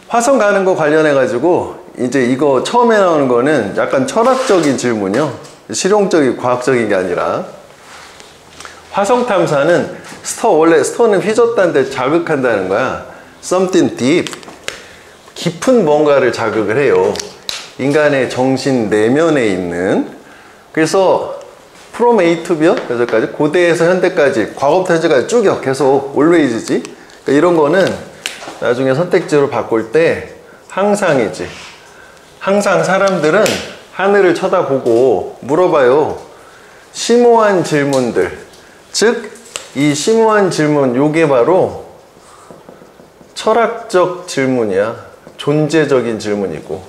화성 가는 거 관련해 가지고 이제 이거 처음에 나오는 거는 약간 철학적인 질문이요. 실용적인 과학적인 게 아니라 화성 탐사는 원래 스터는 휘젓다는 데 자극한다는 거야. Something deep. 깊은 뭔가를 자극을 해요. 인간의 정신 내면에 있는. 그래서 from A to B요. 여기까지 고대에서 현대까지 과거부터 현재까지 쭉요. 계속 always지. 그러니까 이런 거는 나중에 선택지로 바꿀 때 항상이지. 항상 사람들은 하늘을 쳐다보고 물어봐요. 심오한 질문들. 즉, 이 심오한 질문, 요게 바로 철학적 질문이야. 존재적인 질문이고.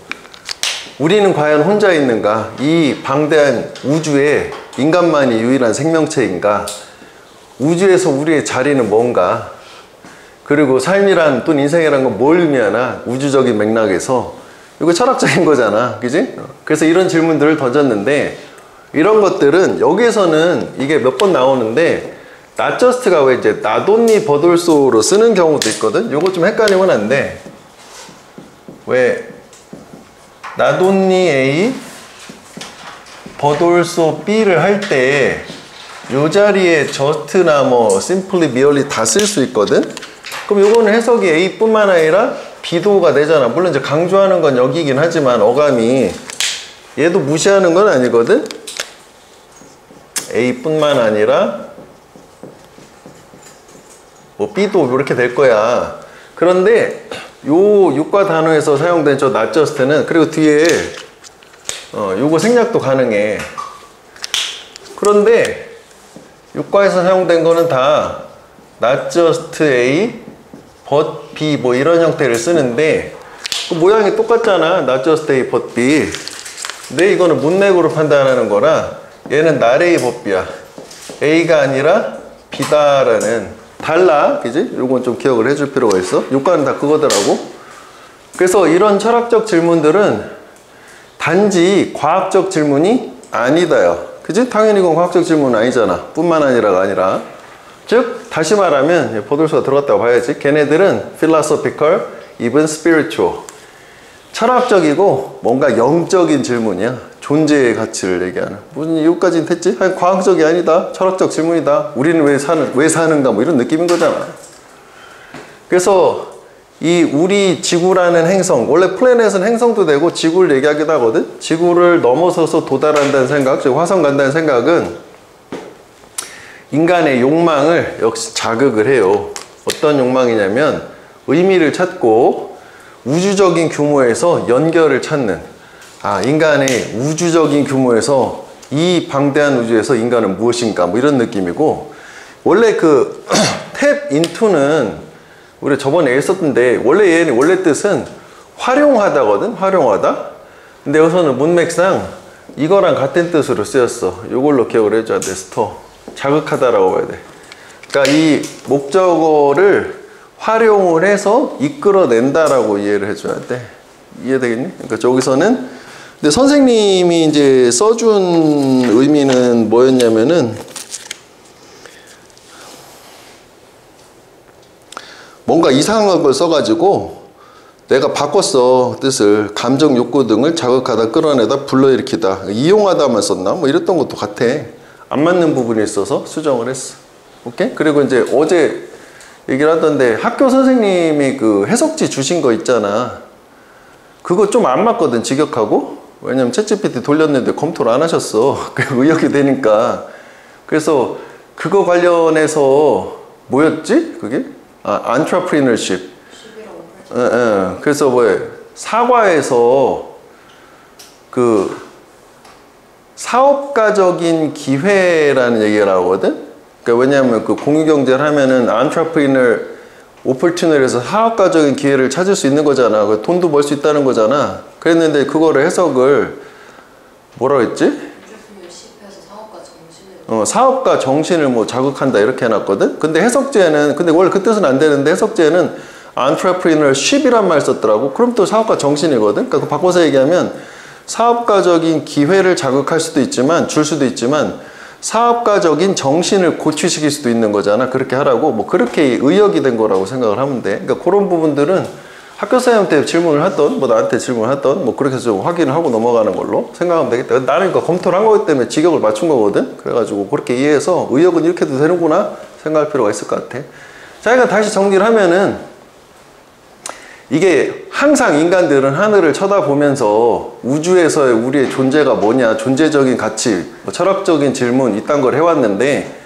우리는 과연 혼자 있는가? 이 방대한 우주에 인간만이 유일한 생명체인가? 우주에서 우리의 자리는 뭔가? 그리고 삶이란 또는 인생이란 건 뭘 의미하나? 우주적인 맥락에서. 이거 철학적인 거잖아. 그지? 그래서 이런 질문들을 던졌는데 이런 것들은 여기에서는 이게 몇 번 나오는데 not just가 왜 이제 not only but also로 쓰는 경우도 있거든? 요거 좀 헷갈리면 안 돼. 왜 not only A but also B를 할 때 요 자리에 just나 뭐 simply, merely 다 쓸 수 있거든? 그럼 요거는 해석이 A뿐만 아니라 B도가 되잖아. 물론 이제 강조하는 건 여기긴 하지만 어감이 얘도 무시하는 건 아니거든? A뿐만 아니라 뭐 B도 이렇게 될 거야. 그런데 요 육과 단어에서 사용된 저 not just는 그리고 뒤에 요거 생략도 가능해. 그런데 육과에서 사용된 거는 다 not just A but B 뭐 이런 형태를 쓰는데 그 모양이 똑같잖아. not just A but B. 근데 이거는 문맥으로 판단하는 거라 얘는 not A but B야. A가 아니라 B다라는 달라. 그지? 요건 좀 기억을 해줄 필요가 있어. 육과는 다 그거더라고. 그래서 이런 철학적 질문들은 단지 과학적 질문이 아니다요. 그지? 당연히 이건 과학적 질문은 아니잖아. 뿐만 아니라가 아니라. 즉 다시 말하면 보돌수가 들어갔다고 봐야지. 걔네들은 philosophical, even spiritual. 철학적이고 뭔가 영적인 질문이야. 존재의 가치를 얘기하는. 무슨 이유까지는 됐지? 아니, 과학적이 아니다. 철학적 질문이다. 우리는 왜 사는가 뭐 이런 느낌인 거잖아. 그래서 이 우리 지구라는 행성, 원래 플래닛은 행성도 되고 지구를 얘기하기도 하거든. 지구를 넘어서서 도달한다는 생각, 즉 화성 간다는 생각은 인간의 욕망을 역시 자극을 해요. 어떤 욕망이냐면 의미를 찾고 우주적인 규모에서 연결을 찾는, 인간의 우주적인 규모에서 이 방대한 우주에서 인간은 무엇인가 뭐 이런 느낌이고, 원래 그 탭 인투는 우리 저번에 했었던데 원래 뜻은 활용하다거든. 활용하다. 근데 여기서는 문맥상 이거랑 같은 뜻으로 쓰였어. 이걸로 기억을 해줘야 돼. 스토어. 자극하다라고 봐야 돼. 그러니까 이 목적어를 활용을 해서 이끌어낸다라고 이해를 해줘야 돼. 이해되겠니? 그러니까 저기서는 근데 선생님이 이제 써준 의미는 뭐였냐면은 뭔가 이상한 걸 써가지고 내가 바꿨어. 뜻을. 감정, 욕구 등을 자극하다, 끌어내다, 불러일으키다. 이용하다만 썼나? 뭐 이랬던 것도 같아. 안 맞는 부분이 있어서 수정을 했어. 오케이? 그리고 이제 어제 얘기를 하던데 학교 선생님이 그 해석지 주신 거 있잖아. 그거 좀 안 맞거든. 직역하고. 왜냐면 챗GPT 돌렸는데 검토를 안 하셨어. 의역이 되니까. 그래서 그거 관련해서 뭐였지? 그게? entrepreneurship. 그래서 사과에서 그 사업가적인 기회라는 얘기가 나오거든. 그러니까 왜냐하면 그 공유경제를 하면은 entrepreneur opportunity에서 사업가적인 기회를 찾을 수 있는 거잖아. 돈도 벌 수 있다는 거잖아. 그랬는데 그거를 해석을 뭐라고 했지? 사업가 정신을 뭐 자극한다 이렇게 해놨거든. 근데 해석제는 근데 원래 그 뜻은 안 되는데 해석제는 entrepreneurship이란 말 썼더라고. 그럼 또 사업가 정신이거든. 그러니까 바꿔서 얘기하면 사업가적인 기회를 자극할 수도 있지만 줄 수도 있지만 사업가적인 정신을 고취시킬 수도 있는 거잖아. 그렇게 하라고 뭐 그렇게 의역이 된 거라고 생각을 하면 돼. 그러니까 그런 부분들은 학교 선생님 때 질문을 했던, 뭐 나한테 질문을 했던, 뭐 그렇게 해서 좀 확인을 하고 넘어가는 걸로 생각하면 되겠다. 나는 그 검토를 한 거기 때문에 직역을 맞춘 거거든. 그래가지고 그렇게 이해해서 의역은 이렇게 해도 되는구나 생각할 필요가 있을 것 같아. 자, 그러니까 다시 정리를 하면은 이게 항상 인간들은 하늘을 쳐다보면서 우주에서의 우리의 존재가 뭐냐, 존재적인 가치, 뭐 철학적인 질문 이딴 걸 해왔는데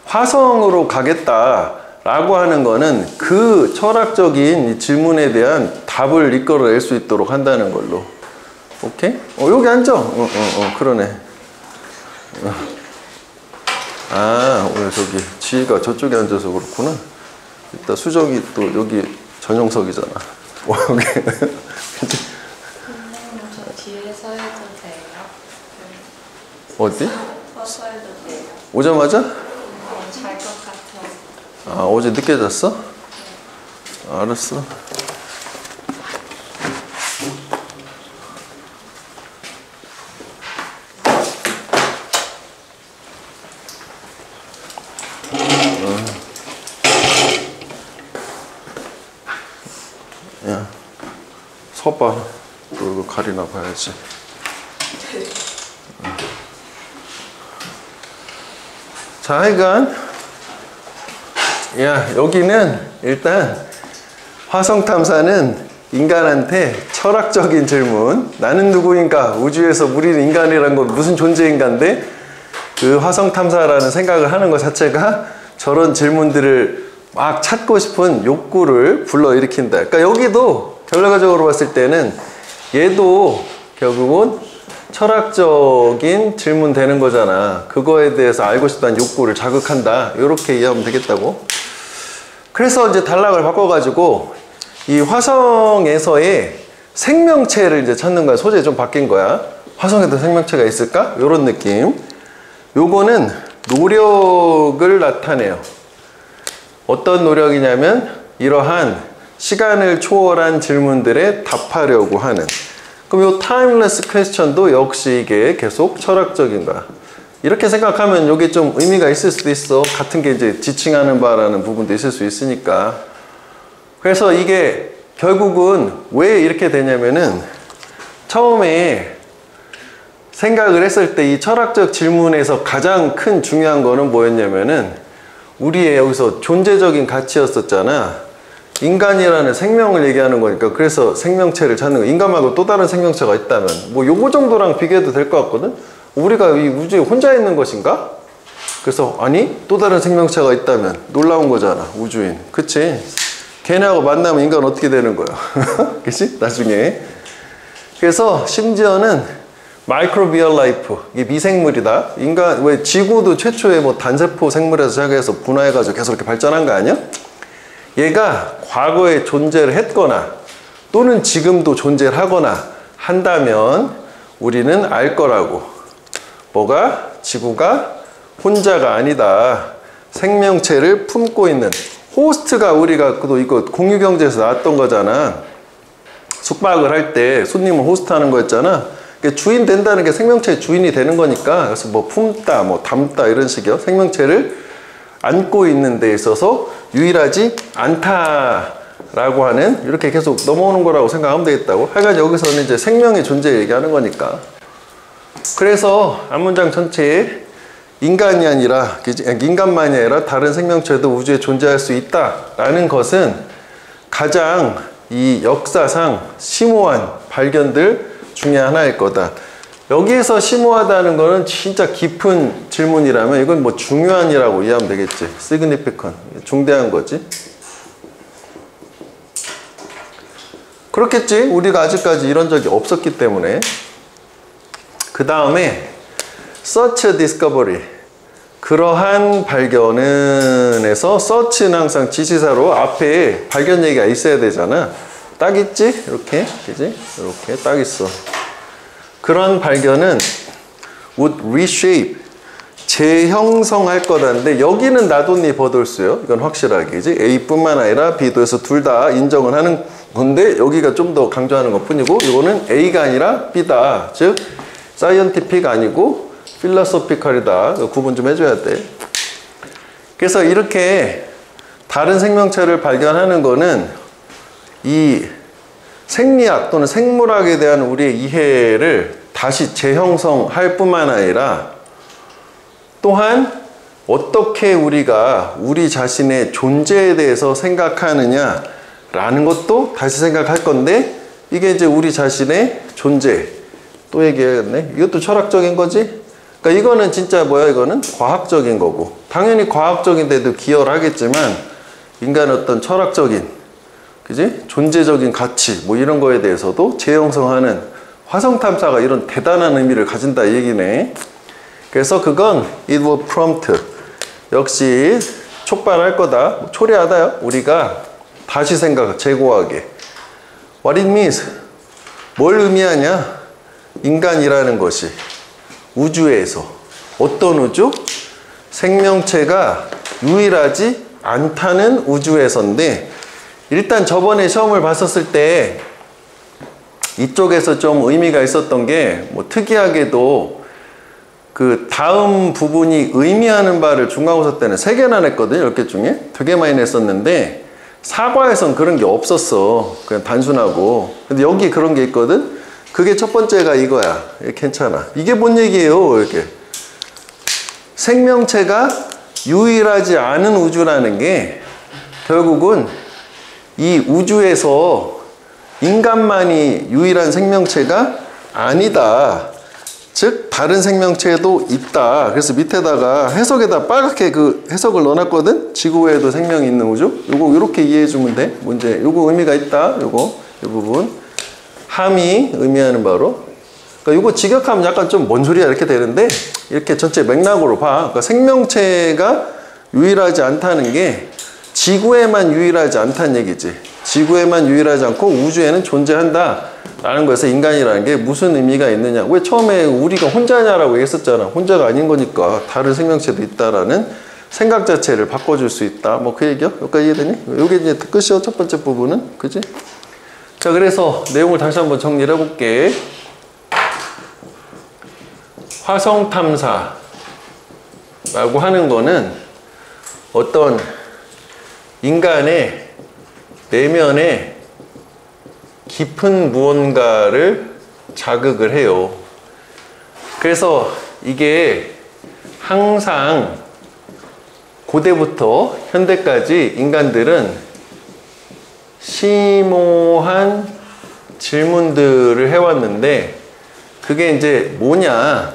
화성으로 가겠다라고 하는 거는 그 철학적인 질문에 대한 답을 이끌어낼 수 있도록 한다는 걸로. 오케이? 여기 앉아. 그러네. 오늘 저기 지희가 저쪽에 앉아서 그렇구나. 이따 수정이 또 여기 전용석이잖아. 여기. 선생님, 저 뒤에서 해도 돼요? 어디? 서서 해도 돼요? 오자마자? 잘 것 같아서. 어제 늦게 잤어? 알았어. 야, 서봐. 이거 가리나 봐야지. 자, 하여간 여기는 일단 화성 탐사는 인간한테 철학적인 질문, 나는 누구인가, 우주에서 우리는 인간이란 건 무슨 존재인가인데 그 화성 탐사라는 생각을 하는 것 자체가 저런 질문들을 막 찾고 싶은 욕구를 불러일으킨다. 그러니까 여기도 결과적으로 봤을 때는 얘도 결국은 철학적인 질문 되는 거잖아. 그거에 대해서 알고 싶다는 욕구를 자극한다. 이렇게 이해하면 되겠다고. 그래서 이제 단락을 바꿔가지고 이 화성에서의 생명체를 이제 찾는 거야. 소재 좀 바뀐 거야. 화성에도 생명체가 있을까? 이런 느낌. 요거는 노력을 나타내요. 어떤 노력이냐면 이러한 시간을 초월한 질문들에 답하려고 하는. 그럼 이 타임레스 퀘스천도 역시 이게 계속 철학적인 거야. 이렇게 생각하면 이게 좀 의미가 있을 수도 있어. 같은 게 이제 지칭하는 바라는 부분도 있을 수 있으니까. 그래서 이게 결국은 왜 이렇게 되냐면은 처음에 생각을 했을 때 이 철학적 질문에서 가장 큰 중요한 거는 뭐였냐면은 우리의 여기서 존재적인 가치였었잖아. 인간이라는 생명을 얘기하는 거니까. 그래서 생명체를 찾는 거. 인간 말고 또 다른 생명체가 있다면 뭐 요거 정도랑 비교해도 될 것 같거든. 우리가 이 우주에 혼자 있는 것인가? 그래서 아니 또 다른 생명체가 있다면 놀라운 거잖아. 우주인. 그치? 걔네하고 만나면 인간 어떻게 되는 거야? 그치? 나중에. 그래서 심지어는 마이크로비얼 라이프, 이게 미생물이다. 인간, 왜 지구도 최초의 뭐 단세포 생물에서 시작해서 분화해가지고 계속 이렇게 발전한 거 아니야? 얘가 과거에 존재를 했거나 또는 지금도 존재를 하거나 한다면 우리는 알 거라고. 뭐가? 지구가 혼자가 아니다. 생명체를 품고 있는 호스트가 우리가 또 이거 공유경제에서 나왔던 거잖아. 숙박을 할 때 손님을 호스트하는 거였잖아. 주인 된다는 게 생명체의 주인이 되는 거니까. 그래서 뭐 품다, 뭐 담다 이런 식이요. 생명체를 안고 있는 데 있어서 유일하지 않다라고 하는 이렇게 계속 넘어오는 거라고 생각하면 되겠다고. 하여간 여기서는 이제 생명의 존재 얘기하는 거니까. 그래서 앞문장 전체에 인간이 아니라, 인간만이 아니라 다른 생명체도 우주에 존재할 수 있다라는 것은 가장 이 역사상 심오한 발견들 중에 하나일 거다. 여기에서 심오하다는 거는 진짜 깊은 질문이라면 이건 뭐 중요한이라고 이해하면 되겠지. significant, 중대한 거지. 그렇겠지. 우리가 아직까지 이런 적이 없었기 때문에. 그 다음에 such a discovery, 그러한 발견은 에서 search는 항상 지시사로 앞에 발견 얘기가 있어야 되잖아. 딱 있지? 이렇게, 그지? 이렇게 딱 있어. 그런 발견은 would reshape, 재형성할 거다는데 여기는 나돈니 버돌수요. 이건 확실하게, 그지? A뿐만 아니라 B도 해서 둘 다 인정을 하는 건데 여기가 좀 더 강조하는 것 뿐이고 이거는 A가 아니라 B다. 즉 scientific 아니고 philosophical이다. 구분 좀 해줘야 돼. 그래서 이렇게 다른 생명체를 발견하는 거는 이 생리학 또는 생물학에 대한 우리의 이해를 다시 재형성할 뿐만 아니라 또한 어떻게 우리가 우리 자신의 존재에 대해서 생각하느냐라는 것도 다시 생각할 건데, 이게 이제 우리 자신의 존재 또 얘기해야겠네. 이것도 철학적인 거지. 그러니까 이거는 진짜 뭐야, 이거는 과학적인 거고, 당연히 과학적인데도 기여하겠지만 인간의 어떤 철학적인, 그지? 존재적인 가치 뭐 이런 거에 대해서도 재형성하는 화성 탐사가 이런 대단한 의미를 가진다 이 얘기네. 그래서 그건 it will prompt, 역시 촉발할 거다, 초래하다요. 우리가 다시 생각, 재고하게. What it means, 뭘 의미하냐? 인간이라는 것이 우주에서, 어떤 우주? 생명체가 유일하지 않다는 우주에서인데, 일단 저번에 시험을 봤었을 때 이쪽에서 좀 의미가 있었던 게, 뭐 특이하게도 그 다음 부분이 의미하는 바를 중간고사 때는 3개나 냈거든요. 10개 중에 되게 많이 냈었는데 사과에선 그런 게 없었어. 그냥 단순하고. 근데 여기 그런 게 있거든. 그게 첫 번째가 이거야. 괜찮아. 이게 뭔 얘기예요? 이렇게 생명체가 유일하지 않은 우주라는 게 결국은 이 우주에서 인간만이 유일한 생명체가 아니다. 즉 다른 생명체도 있다. 그래서 밑에다가 해석에다 빨갛게 그 해석을 넣어놨거든. 지구 외에도 생명이 있는 우주. 요거 이렇게 이해해주면 돼. 문제. 요거 의미가 있다. 요거 이 부분 함이 의미하는 바로. 그러니까 요거 직역하면 약간 좀 뭔 소리야 이렇게 되는데, 이렇게 전체 맥락으로 봐. 그러니까 생명체가 유일하지 않다는 게 지구에만 유일하지 않다는 얘기지. 지구에만 유일하지 않고 우주에는 존재한다 라는 거에서 인간이라는 게 무슨 의미가 있느냐. 왜 처음에 우리가 혼자냐라고 얘기했었잖아. 혼자가 아닌 거니까 다른 생명체도 있다라는 생각 자체를 바꿔줄 수 있다. 뭐 그 얘기요? 여기까지 이해되니? 요게 이제 끝이요. 첫 번째 부분은. 그지? 자, 그래서 내용을 다시 한번 정리를 해볼게. 화성 탐사라고 하는 거는 어떤 인간의 내면에 깊은 무언가를 자극을 해요. 그래서 이게 항상 고대부터 현대까지 인간들은 심오한 질문들을 해왔는데, 그게 이제 뭐냐,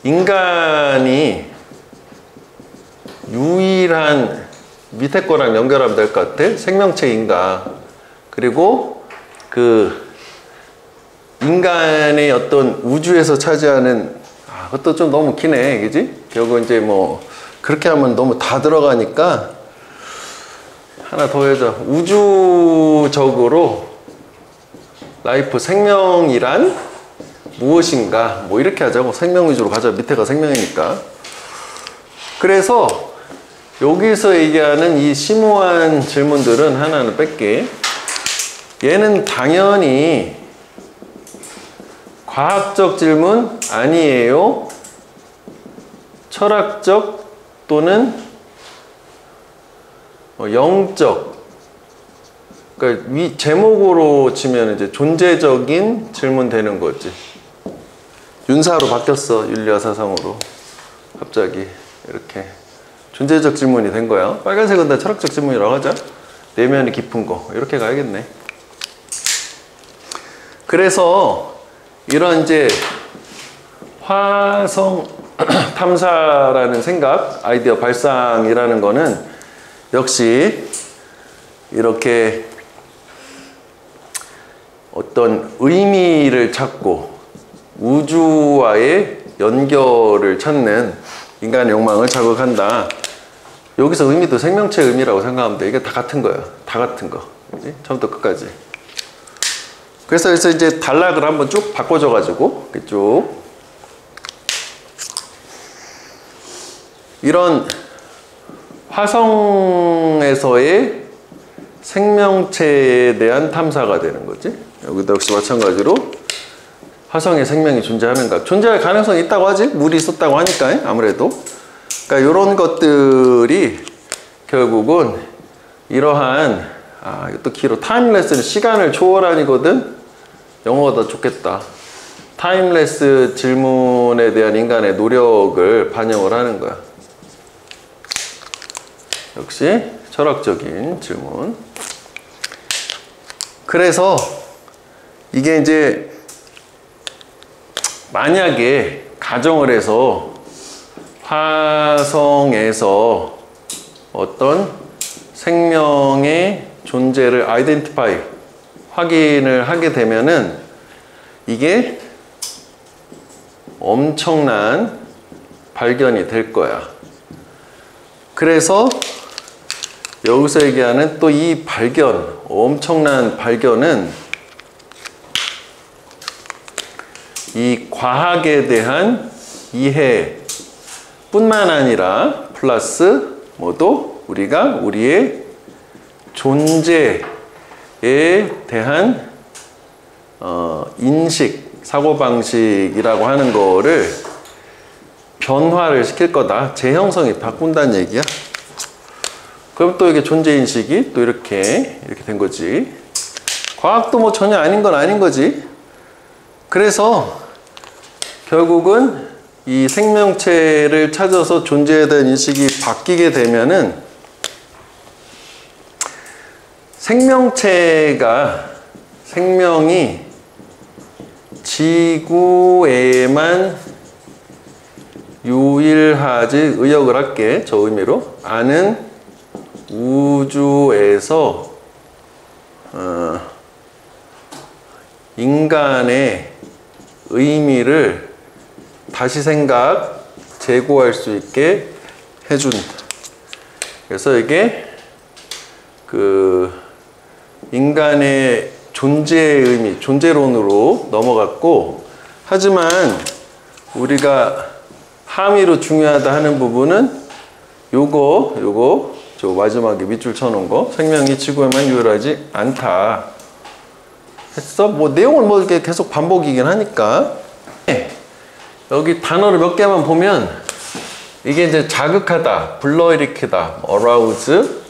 인간이 유일한, 밑에 거랑 연결하면 될 것 같아. 생명체인가. 그리고 그 인간의 어떤 우주에서 차지하는, 그것도 좀 너무 기네, 그지? 결국 이제 뭐 그렇게 하면 너무 다 들어가니까 하나 더 해줘. 우주적으로 라이프, 생명이란 무엇인가, 뭐 이렇게 하자고. 생명 위주로 가자. 밑에가 생명이니까. 그래서 여기서 얘기하는 이 심오한 질문들은 하나는 뺄게. 얘는 당연히 과학적 질문 아니에요. 철학적 또는 영적. 그러니까 제목으로 치면 이제 존재적인 질문 되는 거지. 윤사로 바뀌었어. 윤리와 사상으로. 갑자기 이렇게. 존재적 질문이 된 거야. 빨간색은 다 철학적 질문이라고 하자. 내면이 깊은 거. 이렇게 가야겠네. 그래서 이런 이제 화성 탐사라는 생각, 아이디어 발상이라는 거는 역시 이렇게 어떤 의미를 찾고 우주와의 연결을 찾는 인간의 욕망을 자극한다. 여기서 의미도 생명체의 의미라고 생각하면 돼. 이게 다 같은 거야. 다 같은 거. 그치? 처음부터 끝까지. 그래서 이제 단락을 한번 쭉 바꿔줘가지고, 쭉. 이런 화성에서의 생명체에 대한 탐사가 되는 거지. 여기도 역시 마찬가지로 화성에 생명이 존재하는가. 존재할 가능성이 있다고 하지. 물이 있었다고 하니까 아무래도. 그러니까 이런 것들이 결국은 이러한 아, 이것도 길어. 타임레스는 시간을 초월하니거든. 영어가 더 좋겠다. 타임레스 질문에 대한 인간의 노력을 반영을 하는 거야. 역시 철학적인 질문. 그래서 이게 이제 만약에 가정을 해서 화성에서 어떤 생명의 존재를 아이덴티파이 확인을 하게 되면은 이게 엄청난 발견이 될 거야. 그래서 여기서 얘기하는 또 이 발견, 엄청난 발견은 이 과학에 대한 이해뿐만 아니라 플러스 뭐도 우리가 우리의 존재에 대한 인식, 사고방식이라고 하는 거를 변화를 시킬 거다. 재형성이 바꾼다는 얘기야. 그럼 또 이게 존재인식이 또 이렇게 된 거지. 과학도 뭐 전혀 아닌 건 아닌 거지. 그래서 결국은 이 생명체를 찾아서 존재에 대한 인식이 바뀌게 되면은 생명이 지구에만 유일하지, 의역을 할게, 저 의미로. 아는 우주에서 인간의 의미를 다시 재고할 수 있게 해준다. 그래서 이게 인간의 존재의 의미, 존재론으로 넘어갔고, 하지만 우리가 함의로 중요하다 하는 부분은 요거 저 마지막에 밑줄 쳐놓은 거, 생명이 지구에만 유일하지 않다 했어. 뭐 내용을 뭐 이렇게 계속 반복이긴 하니까. 여기 단어를 몇 개만 보면 이게 이제 자극하다, 불러일으키다, arouse,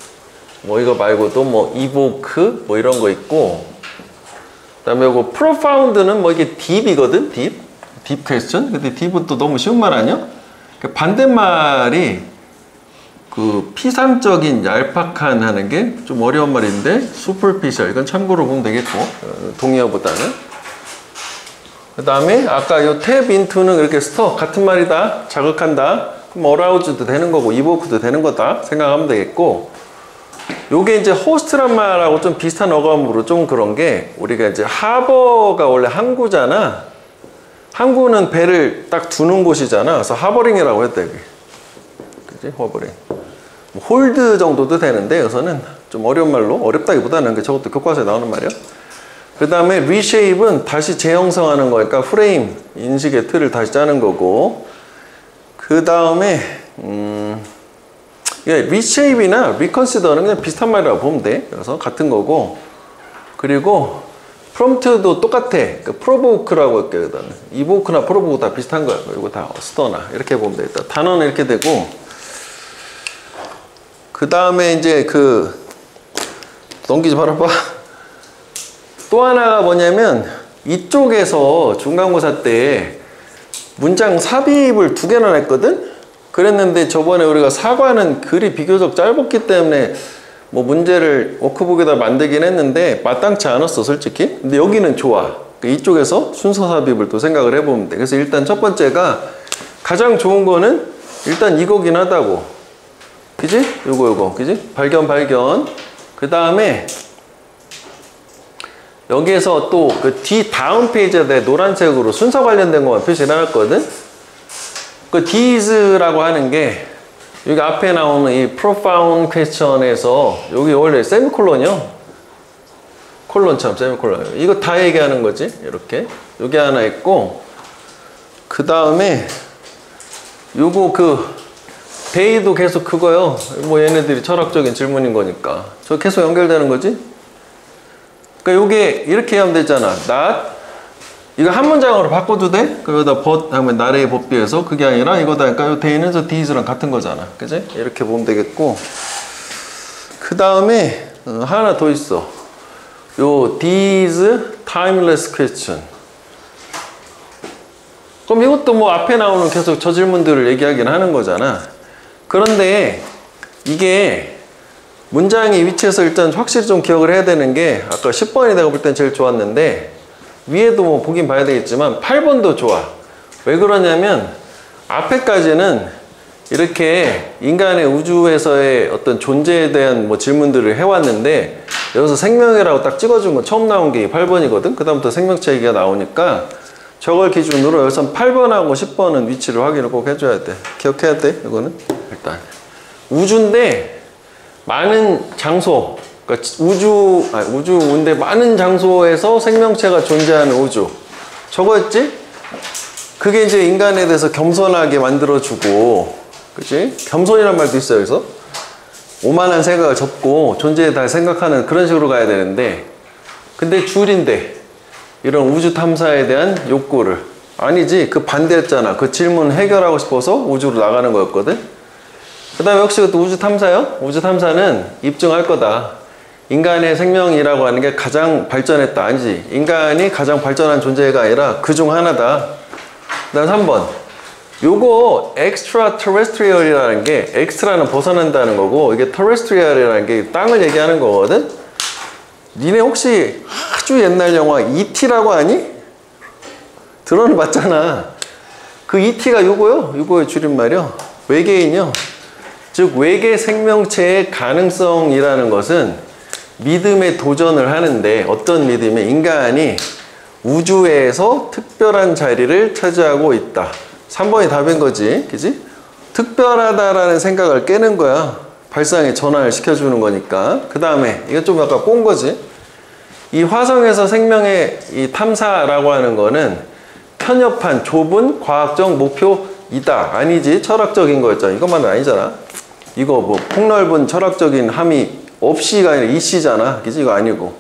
뭐 이거 말고도 뭐 evoke 뭐 이런 거 있고, 그다음에 이거 profound는 뭐 이게 deep이거든. deep question. 근데 deep은 또 너무 쉬운 말 아니야? 반대말이 피상적인, 얄팍한 하는 게 좀 어려운 말인데, superficial, 이건 참고로 보면 되겠고, 동의어보다는. 그 다음에 아까 요 tap into는 이렇게 stir, 같은 말이다, 자극한다. 그럼 arouse도 되는 거고 evoke도 되는 거다 생각하면 되겠고, 요게 이제 host란 말하고 좀 비슷한 어감으로 좀 그런 게, 우리가 이제 하버가 원래 항구잖아. 항구는 배를 딱 두는 곳이잖아. 그래서 하버링이라고 했다, 여기. 그지? 하버링. 홀드 정도도 되는데, 여기서는 좀 어려운 말로, 어렵다기보다는 저것도 교과서에 나오는 말이야. 그 다음에 reshape은 다시 재형성하는 거니까 프레임, 인식의 틀을 다시 짜는 거고, 그 다음에 reshape이나 reconsider는 그냥 비슷한 말이라고 보면 돼. 그래서 같은 거고, 그리고 prompt도 똑같아. provoke라고 할게. evoke나 provoke 다 비슷한 거야. 이거 다 stir나 이렇게 보면 되겠다. 단어는 이렇게 되고, 그 다음에 이제 넘기지 말아봐. 또 하나가 뭐냐면, 이쪽에서 중간고사 때 문장 삽입을 2개나 냈거든? 그랬는데 저번에 우리가 사과는 글이 비교적 짧았기 때문에 뭐 문제를 워크북에다 만들긴 했는데 마땅치 않았어, 솔직히. 근데 여기는 좋아. 이쪽에서 순서 삽입을 또 생각을 해보면 돼. 그래서 일단 첫 번째가 가장 좋은 거는 일단 이거긴 하다고. 그지? 요거 그지? 발견. 그 다음에 여기에서 또 뒤 다음 페이지에 내 노란색으로 순서 관련된 것만 표시를 해놨거든? these라고 하는 게 여기 앞에 나오는 이 profound question에서 여기 원래 세미콜론이요. 콜론처럼 세미콜론. 이거 다 얘기하는 거지. 이렇게. 여기 하나 있고, 그 다음에 요거 데이도 계속 그거요. 뭐 얘네들이 철학적인 질문인 거니까. 저 계속 연결되는 거지. 그러니까 요게 이렇게 하면 되잖아. not. 이거 한 문장으로 바꿔도 돼? 그러다 but 하면 나래의 법비에서, 그게 아니라 이거다. 그러니까 요 데이는 저 these랑 같은 거잖아. 그지? 이렇게 보면 되겠고. 그 다음에 하나 더 있어. 요 these timeless question. 그럼 이것도 뭐 앞에 나오는 계속 저 질문들을 얘기하긴 하는 거잖아. 그런데 이게 문장의 위치에서 일단 확실히 좀 기억을 해야 되는 게, 아까 10번이 내가 볼 땐 제일 좋았는데 위에도 뭐 보긴 봐야 되겠지만 8번도 좋아. 왜 그러냐면 앞에까지는 이렇게 인간의 우주에서의 어떤 존재에 대한 뭐 질문들을 해왔는데, 여기서 생명이라고 딱 찍어준 건 처음 나온 게 8번이거든. 그 다음부터 생명체 얘기가 나오니까 저걸 기준으로 여기서 8번하고 10번은 위치를 확인을 꼭 해줘야 돼. 기억해야 돼, 이거는. 일단 우주인데 많은 장소, 그러니까 우주인데 많은 장소에서 생명체가 존재하는 우주, 저거였지? 그게 이제 인간에 대해서 겸손하게 만들어주고, 그치? 겸손이란 말도 있어요. 여기서 오만한 생각을 접고 존재에 대해 생각하는 그런 식으로 가야 되는데, 근데 줄인데 이런 우주 탐사에 대한 욕구를, 아니지, 그 반대였잖아. 그 질문 해결하고 싶어서 우주로 나가는 거였거든. 그 다음에 역시 또 우주 탐사요? 우주 탐사는 입증할 거다. 인간의 생명이라고 하는 게 가장 발전했다. 아니지, 인간이 가장 발전한 존재가 아니라 그 중 하나다. 그 다음 3번, 요거 extraterrestrial이라는 게, extra는 벗어난다는 거고, 이게 terrestrial이라는 게 땅을 얘기하는 거거든. 니네 혹시 아주 옛날 영화 E.T.라고 아니? 들어는 봤잖아. 그 E.T.가 요거요. 요거의 줄임말이요. 외계인이요. 즉 외계 생명체의 가능성이라는 것은 믿음에 도전을 하는데, 어떤 믿음에 인간이 우주에서 특별한 자리를 차지하고 있다. 3번이 답인 거지, 그지? 특별하다라는 생각을 깨는 거야. 발상에 전환을 시켜주는 거니까. 그 다음에 이거 좀 약간 꼰 거지. 이 화성에서 생명의 이 탐사라고 하는 거는 편협한 좁은 과학적 목표이다. 아니지, 철학적인 거였잖아. 이것만은 아니잖아. 이거 뭐 폭넓은 철학적인 함이 없이가 아니라 이씨잖아. 그지? 이거 아니고.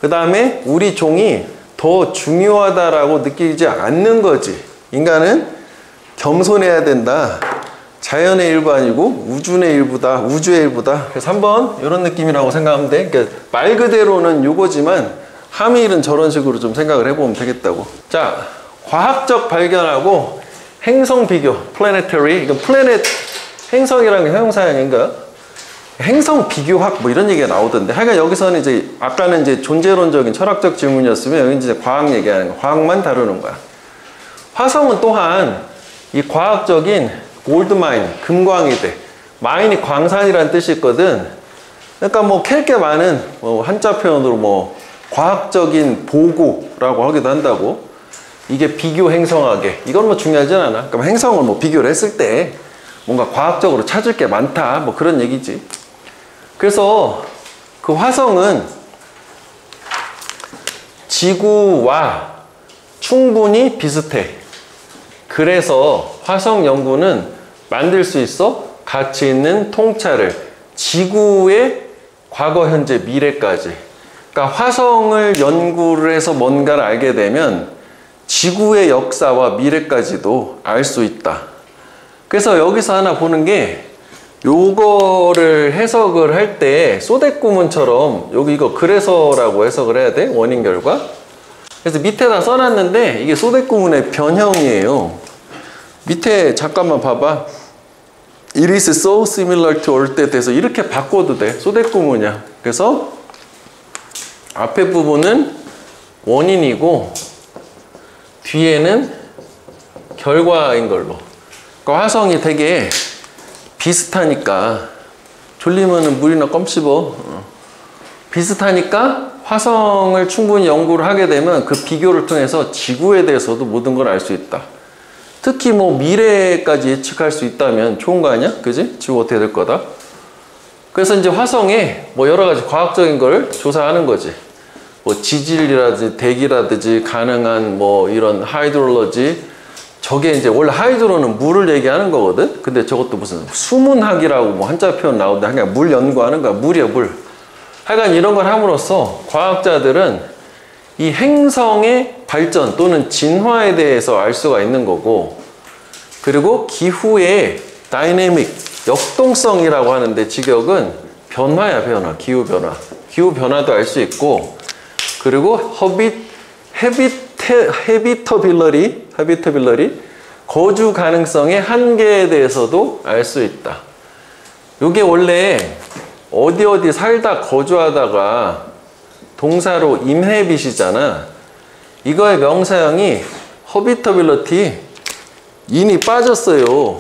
그 다음에 우리 종이 더 중요하다라고 느끼지 않는 거지. 인간은 겸손해야 된다. 자연의 일부 아니고 우주의 일부다. 우주의 일부다. 그래서 3번 이런 느낌이라고 생각하면 돼. 그러니까 말 그대로는 요거지만 함의일은 저런 식으로 좀 생각을 해보면 되겠다고. 자, 과학적 발견하고 행성 비교, planetary. 이건 플래넷, 행성이라는 게 형용사형인가? 행성 비교학 뭐 이런 얘기가 나오던데, 하여간 여기서는 이제 아까는 이제 존재론적인 철학적 질문이었으면 여기는 이제 과학 얘기하는 거야. 과학만 다루는 거야. 화성은 또한 이 과학적인 골드마인, 금광이 돼. 마인이 광산이라는 뜻이 있거든. 그러니까 뭐 캘 게 많은, 뭐 한자 표현으로 뭐 과학적인 보고라고 하기도 한다고. 이게 비교 행성학에, 이건 뭐 중요하진 않아. 그럼 행성을 뭐 비교를 했을 때 뭔가 과학적으로 찾을 게 많다, 뭐 그런 얘기지. 그래서 그 화성은 지구와 충분히 비슷해. 그래서 화성 연구는 만들 수 있어 가치 있는 통찰을, 지구의 과거, 현재, 미래까지. 그러니까 화성을 연구를 해서 뭔가를 알게 되면 지구의 역사와 미래까지도 알 수 있다. 그래서 여기서 하나 보는 게, 요거를 해석을 할 때 소대구문처럼 여기 이거 그래서라고 해석을 해야 돼. 원인 결과. 그래서 밑에다 써놨는데 이게 소대구문의 변형이에요. 밑에 잠깐만 봐봐. It is so similar to 올 때 돼서 이렇게 바꿔도 돼. 소대구문이야. 그래서 앞에 부분은 원인이고 뒤에는 결과인 걸로. 그러니까 화성이 되게 비슷하니까, 졸리면은 물이나 껌 씹어. 비슷하니까 화성을 충분히 연구를 하게 되면 그 비교를 통해서 지구에 대해서도 모든 걸 알 수 있다. 특히 뭐 미래까지 예측할 수 있다면 좋은 거 아니야? 그지? 지구 어떻게 될 거다. 그래서 이제 화성에 뭐 여러 가지 과학적인 걸 조사하는 거지. 뭐 지질이라든지 대기라든지 가능한 뭐 이런 하이드롤러지. 저게 이제 원래 하이드로는 물을 얘기하는 거거든. 근데 저것도 무슨 수문학이라고 뭐 한자 표현 나오는데 그냥 물 연구하는 거야. 물이야, 물. 하여간 이런 걸 함으로써 과학자들은 이 행성의 발전 또는 진화에 대해서 알 수가 있는 거고, 그리고 기후의 다이내믹, 역동성이라고 하는데 직역은 변화야, 변화. 기후 변화. 기후 변화도 알 수 있고, 그리고 헤비터빌러리, 거주 가능성의 한계에 대해서도 알 수 있다. 요게 원래 어디 살다 거주하다가 동사로 inhabit이잖아. 이거의 명사형이 허비터빌러티, 인이 빠졌어요.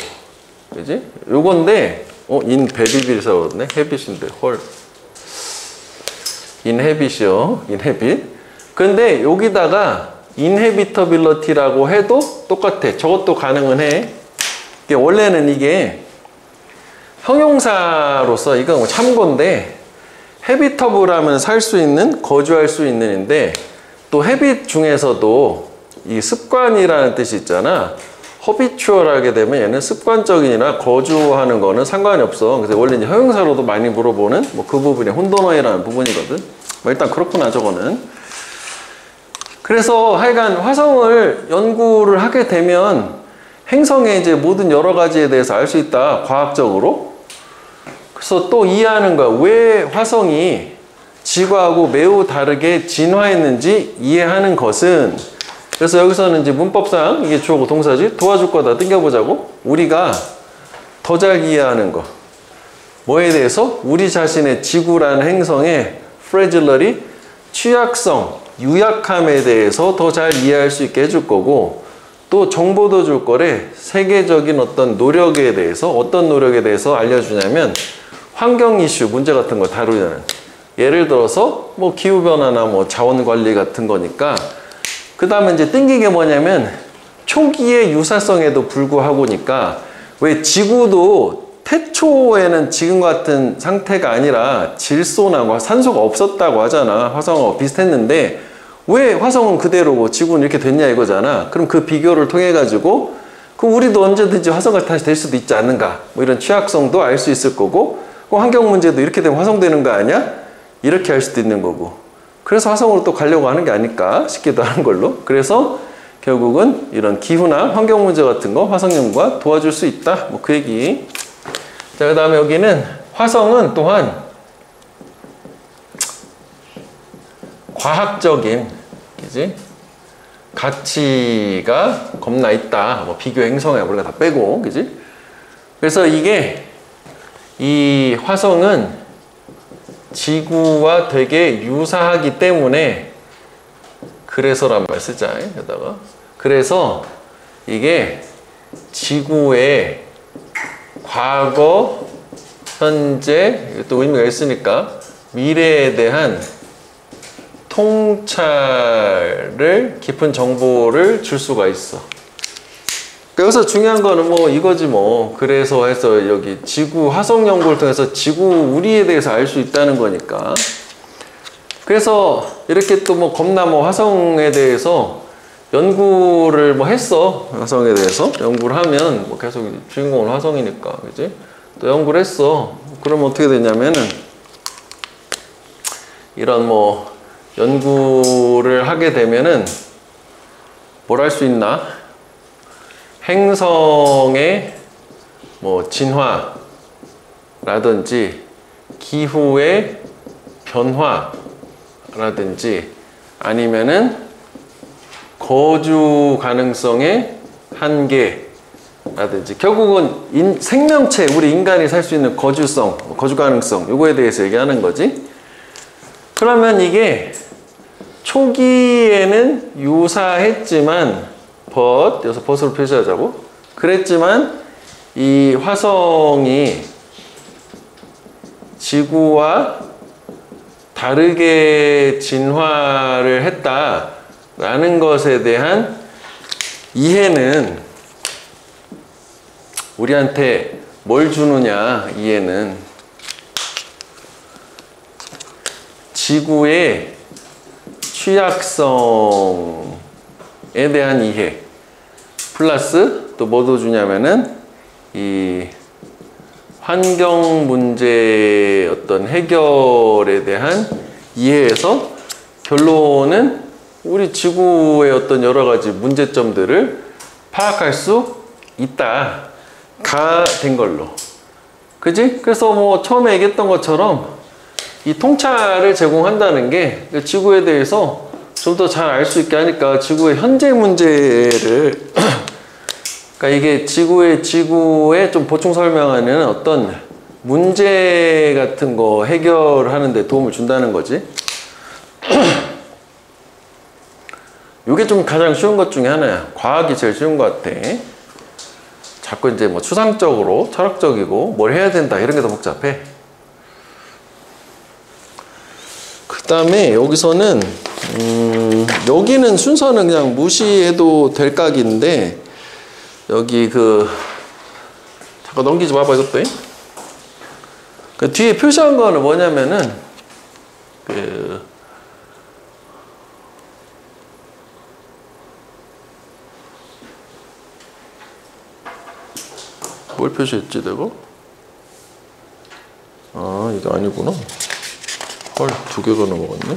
그지? 요건데, 인 베리빌에서 그렇네. 헤빗인데, 헐. 인헤빗이요. 인헤빗. 근데 여기다가 inhabitability라고 해도 똑같아. 저것도 가능은 해. 원래는 이게 형용사로서 이건 참고인데, habitable 하면 살 수 있는, 거주할 수 있는인데, 또 habit 중에서도 이 습관이라는 뜻이 있잖아. habitual 하게 되면 얘는 습관적인이나 거주하는 거는 상관이 없어. 그래서 원래 이제 형용사로도 많이 물어보는 뭐 그 부분이 혼돈어이라는 부분이거든. 뭐 일단 그렇구나, 저거는. 그래서 하여간 화성을 연구를 하게 되면 행성의 이제 모든 여러 가지에 대해서 알 수 있다, 과학적으로. 그래서 또 이해하는 거야. 왜 화성이 지구하고 매우 다르게 진화했는지 이해하는 것은, 그래서 여기서는 이제 문법상 이게 주어고 동사지, 도와줄 거다 땡겨보자고. 우리가 더 잘 이해하는 거. 뭐에 대해서? 우리 자신의 지구라는 행성의 fragility, 취약성, 유약함에 대해서 더 잘 이해할 수 있게 해줄 거고, 또 정보도 줄 거래. 세계적인 어떤 노력에 대해서, 어떤 노력에 대해서 알려주냐면 환경 이슈, 문제 같은 거 다루려는. 예를 들어서 뭐 기후변화나 뭐 자원관리 같은 거니까. 그 다음에 이제 땡긴 게 뭐냐면 초기의 유사성에도 불구하고니까, 왜 지구도 태초에는 지금 같은 상태가 아니라 질소나 산소가 없었다고 하잖아. 화성하고 비슷했는데 왜 화성은 그대로고 지구는 이렇게 됐냐 이거잖아. 그럼 그 비교를 통해 가지고 그럼 우리도 언제든지 화성을 다시 될 수도 있지 않는가, 뭐 이런 취약성도 알 수 있을 거고, 환경 문제도 이렇게 되면 화성 되는 거 아니야? 이렇게 할 수도 있는 거고. 그래서 화성으로 또 가려고 하는 게 아닐까 싶기도 하는 걸로. 그래서 결국은 이런 기후나 환경 문제 같은 거 화성 연구가 도와줄 수 있다, 뭐 그 얘기. 자, 그 다음에 여기는 화성은 또한 과학적인, 그지? 가치가 겁나 있다. 뭐 비교 행성이야, 우리가 다 빼고, 그지? 그래서 이게, 이 화성은 지구와 되게 유사하기 때문에, 그래서란 말 쓰자, 여기다가. 그래서 이게 지구의 과거, 현재, 또 의미가 있으니까 미래에 대한 통찰을, 깊은 정보를 줄 수가 있어. 여기서 중요한 거는 뭐 이거지 뭐. 그래서 해서 여기 지구 화성 연구를 통해서 지구 우리에 대해서 알 수 있다는 거니까. 그래서 이렇게 또 뭐 겁나 뭐 화성에 대해서 연구를 뭐 했어. 화성에 대해서 연구를 하면 뭐 계속 주인공은 화성이니까, 그지? 또 연구를 했어. 그러면 어떻게 되냐면은 이런 뭐 연구를 하게 되면은 뭘 할 수 있나? 행성의 뭐 진화라든지 기후의 변화라든지 아니면은 거주 가능성의 한계라든지, 결국은 생명체, 우리 인간이 살 수 있는 거주성, 거주 가능성, 요거에 대해서 얘기하는 거지. 그러면 이게 초기에는 유사했지만 여기서 벗으로 표시하자고. 그랬지만 이 화성이 지구와 다르게 진화를 했다라는 것에 대한 이해는 우리한테 뭘 주느냐, 이해는 지구의 취약성에 대한 이해 플러스 또 뭐도 주냐면은 이 환경 문제의 어떤 해결에 대한 이해에서 결론은 우리 지구의 어떤 여러 가지 문제점들을 파악할 수 있다가 된 걸로. 그지? 그래서 뭐 처음에 얘기했던 것처럼 이 통찰을 제공한다는 게 지구에 대해서 좀 더 잘 알 수 있게 하니까 지구의 현재 문제를 그러니까 이게 지구에 좀 보충 설명하는 어떤 문제 같은 거 해결하는 데 도움을 준다는 거지. 이게 좀 가장 쉬운 것 중에 하나야. 과학이 제일 쉬운 것 같아. 자꾸 이제 뭐 추상적으로 철학적이고 뭘 해야 된다 이런 게 더 복잡해. 그 다음에 여기서는 여기는 순서는 그냥 무시해도 될 각인데 여기 잠깐 넘기지 마봐 이것도. 그 뒤에 표시한 거는 뭐냐면은 뭘 표시했지 내가? 아 이게 아니구나. 헐, 2개가 넘어갔네.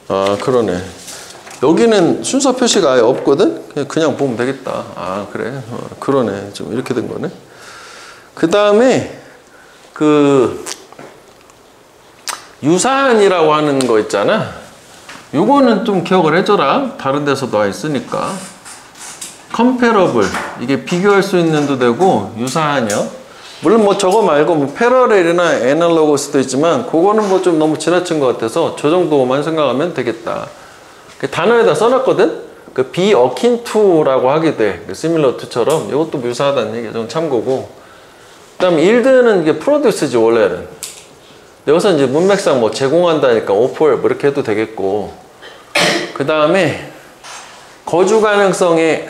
아 그러네. 여기는 순서 표시가 아예 없거든. 그냥 보면 되겠다. 아 그래. 그러네. 지금 이렇게 된 거네. 그 다음에 유사한이라고 하는 거 있잖아. 요거는 좀 기억을 해줘라. 다른 데서도 와 있으니까. comparable, 이게 비교할 수 있는도 되고 유사한이요. 물론 뭐 저거 말고 뭐 패러렐이나 애널로그스도 있지만 그거는 뭐 좀 너무 지나친 것 같아서 저 정도만 생각하면 되겠다. 그 단어에다 써놨거든. 그 be akin to라고 하게 돼. similar to처럼 이것도 유사하다는 얘기 좀 참고고. 그다음 yield는 이게 produce지 원래는. 여기서 이제 문맥상 뭐 제공한다니까 offer 뭐 이렇게 해도 되겠고. 그 다음에 거주 가능성의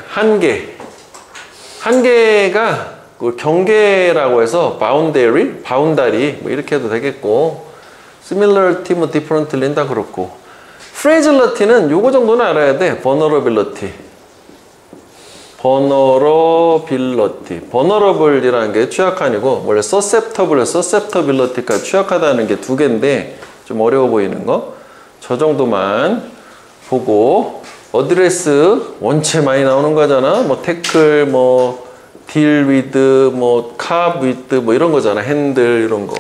한계가 그 경계라고 해서 바운다리 뭐 이렇게 해도 되겠고, similarity 뭐 differently는 다 그렇고, fragility는 요거 정도는 알아야 돼. vulnerable이라는 게 취약한이고, 원래 susceptibility가 취약하다는 게 2개인데 좀 어려워 보이는 거, 저 정도만 보고. 어드레스 원체 많이 나오는 거잖아. 뭐 태클, 뭐 딜 위드, 뭐 캅 위드 뭐 이런 거잖아. 핸들 이런 거.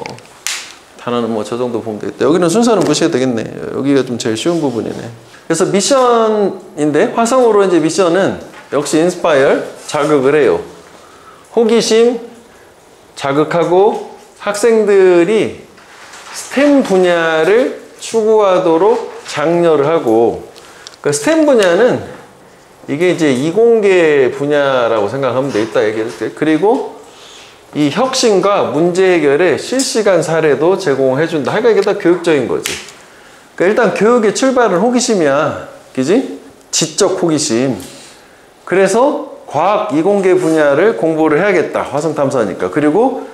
단어는 뭐 저 정도 보면 되겠다. 여기는 순서는 무시해도 되겠네. 여기가 좀 제일 쉬운 부분이네. 그래서 미션인데, 화성으로 이제 미션은 역시 인스파이어, 자극을 해요. 호기심 자극하고 학생들이 스템 분야를 추구하도록 장려를 하고, 그 스템 분야는 이게 이제 이공계 분야라고 생각하면 되겠다 얘기했을. 그리고 이 혁신과 문제 해결의 실시간 사례도 제공해준다. 하여간 이게 다 교육적인 거지. 그러니까 일단 교육의 출발은 호기심이야. 그지? 지적 호기심. 그래서 과학 이공계 분야를 공부를 해야겠다. 화성 탐사니까. 그리고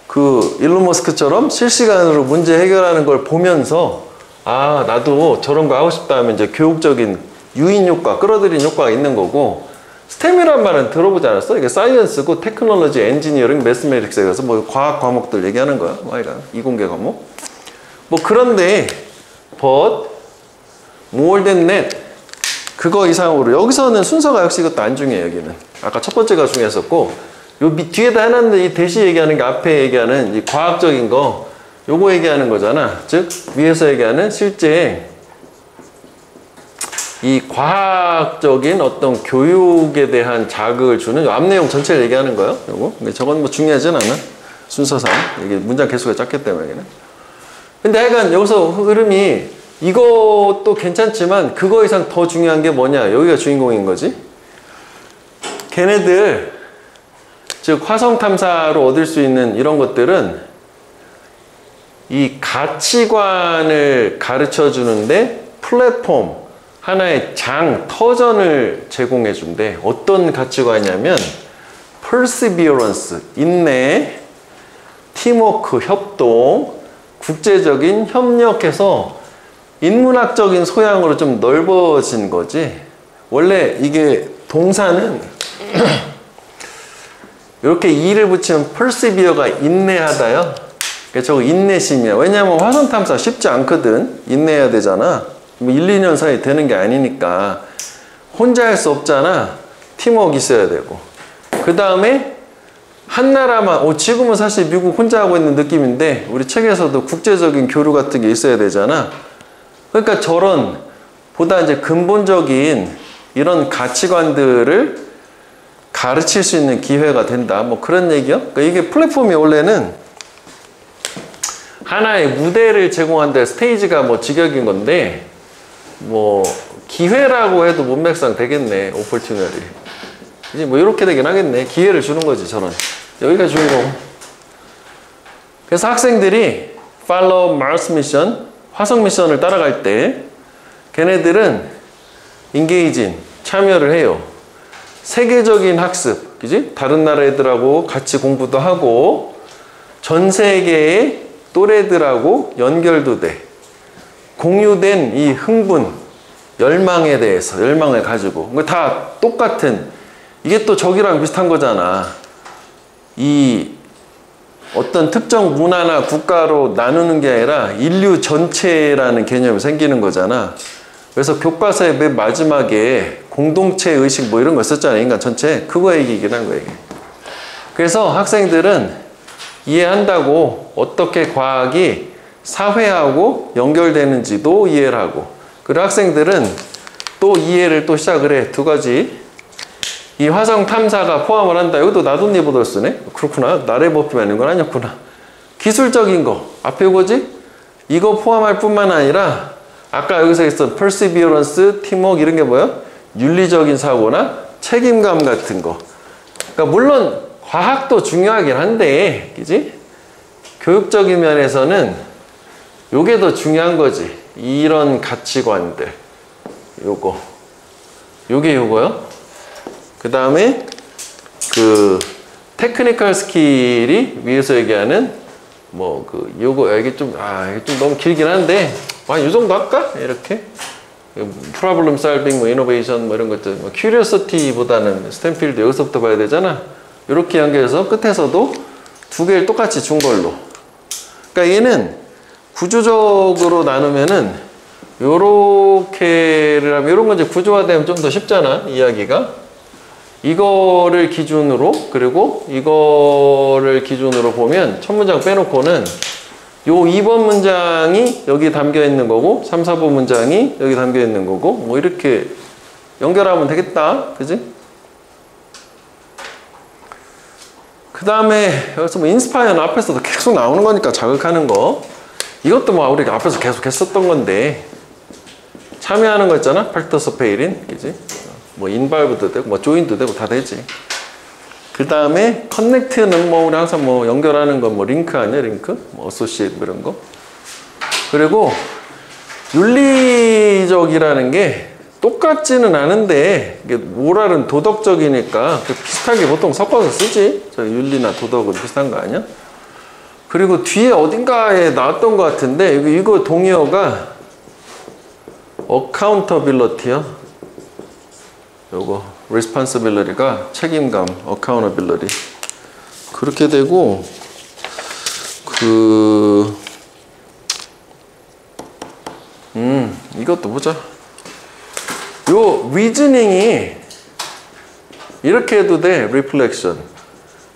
그 일론 머스크처럼 실시간으로 문제 해결하는 걸 보면서 아 나도 저런 거 하고 싶다 하면 이제 교육적인 유인 효과, 끌어들인 효과가 있는 거고, 스템이란 말은 들어보지 않았어? 이게 사이언스고 테크놀로지, 엔지니어링, 매스메틱스에 가서 뭐 과학 과목들 얘기하는 거야. 뭐 하여간 이공계 과목. 뭐 그런데 but more than that, 그거 이상으로 여기서는 순서가 역시 이것도 안 중요해. 여기는 아까 첫 번째가 중요했었고, 요 뒤에다 해놨는데 이 대시 얘기하는 게 앞에 얘기하는 이 과학적인 거 요거 얘기하는 거잖아. 즉 위에서 얘기하는 실제 이 과학적인 어떤 교육에 대한 자극을 주는 앞 내용 전체를 얘기하는 거예요. 요거. 저건 뭐 중요하진 않아. 순서상 이게 문장 개수가 작기 때문에. 근데 하여간 여기서 흐름이 이것도 괜찮지만 그거 이상 더 중요한 게 뭐냐. 여기가 주인공인 거지. 걔네들 즉 화성 탐사로 얻을 수 있는 이런 것들은 이 가치관을 가르쳐 주는데 플랫폼, 하나의 터전을 제공해 준대. 어떤 가치관이냐면 perseverance, 인내, 팀워크, 협동, 국제적인 협력해서 인문학적인 소양으로 좀 넓어진 거지. 원래 이게 동사는 이렇게 이를 붙이면 persevere가 인내하다요. 저거 인내심이야. 왜냐하면 화성 탐사 쉽지 않거든. 인내해야 되잖아. 뭐 1, 2년 사이에 되는 게 아니니까. 혼자 할 수 없잖아. 팀워크 있어야 되고. 그 다음에 한 나라만, 지금은 사실 미국 혼자 하고 있는 느낌인데 우리 책에서도 국제적인 교류 같은 게 있어야 되잖아. 그러니까 저런 보다 이제 근본적인 이런 가치관들을 가르칠 수 있는 기회가 된다. 뭐 그런 얘기요. 그러니까 이게 플랫폼이 원래는 하나의 무대를 제공한다. 스테이지가 뭐 직역인 건데 뭐 기회라고 해도 문맥상 되겠네. 오퍼튜너리. 이제 뭐 이렇게 되긴 하겠네. 기회를 주는 거지 저는. 여기가 주인공. 그래서 학생들이 follow Mars mission, 화성 미션을 따라갈 때 걔네들은 engage, 참여를 해요. 세계적인 학습, 그지? 다른 나라 애들하고 같이 공부도 하고 전 세계의 또래들하고 연결도 돼. 공유된 이 흥분, 열망에 대해서, 열망을 가지고 다 똑같은, 이게 또 저기랑 비슷한 거잖아. 이 어떤 특정 문화나 국가로 나누는 게 아니라 인류 전체라는 개념이 생기는 거잖아. 그래서 교과서의 맨 마지막에 공동체 의식 뭐 이런 거 썼잖아요. 인간 전체. 그거 얘기긴 한 거예요. 그래서 학생들은 이해한다고 어떻게 과학이 사회하고 연결되는지도 이해를 하고, 그리고 학생들은 또 이해를 또 시작을 해. 두 가지. 이 화성 탐사가 포함을 한다. 여기도 나뭇잎을 쓰네. 그렇구나. 나래 법이 아닌 건 아니었구나. 기술적인 거. 앞에 뭐지? 이거 포함할 뿐만 아니라 아까 여기서 했던 perseverance, 팀워크 이런 게 뭐야? 윤리적인 사고나 책임감 같은 거. 그러니까 물론 과학도 중요하긴 한데, 그지? 교육적인 면에서는 요게 더 중요한 거지. 이런 가치관들. 요거. 요게 요거요. 그 다음에 그 테크니컬 스킬이 위에서 얘기하는 뭐 그 요거 이게 좀 이게 좀 너무 길긴 한데 이 정도 할까? 이렇게 프로블럼 솔빙, 뭐 이노베이션 뭐 이런 것들, 뭐 큐리오시티보다는 스탠필드 여기서부터 봐야 되잖아. 이렇게 연결해서 끝에서도 두 개를 똑같이 준 걸로. 그러니까 얘는 구조적으로 나누면은 요렇게를 하면 요런 건 이제 구조화되면 좀 더 쉽잖아, 이야기가. 이거를 기준으로, 그리고 이거를 기준으로 보면 첫 문장 빼놓고는 요 2번 문장이 여기 담겨 있는 거고 3, 4번 문장이 여기 담겨 있는 거고 뭐 이렇게 연결하면 되겠다. 그지? 그 다음에 여기서 뭐 인스파이어는 앞에서도 계속 나오는 거니까 자극하는 거. 이것도 뭐 우리가 앞에서 계속 했었던 건데 참여하는 거 있잖아. 팩터스 페일인. 그지? 뭐 인발브도 되고 뭐 조인도 되고 다 되지. 그 다음에 커넥트는 뭐 우리 항상 뭐 연결하는 건 뭐 링크 아니야, 링크? 뭐 어소시에이트 이런 거. 그리고 윤리적이라는 게 똑같지는 않은데 이게 모랄은 도덕적이니까 비슷하게 보통 섞어서 쓰지. 저 윤리나 도덕은 비슷한 거 아니야? 그리고 뒤에 어딘가에 나왔던 것 같은데 이거 동의어가 accountability요. 요거 responsibility가 책임감, accountability 그렇게 되고 이것도 보자. 요 reasoning이 이렇게 해도 돼. reflection.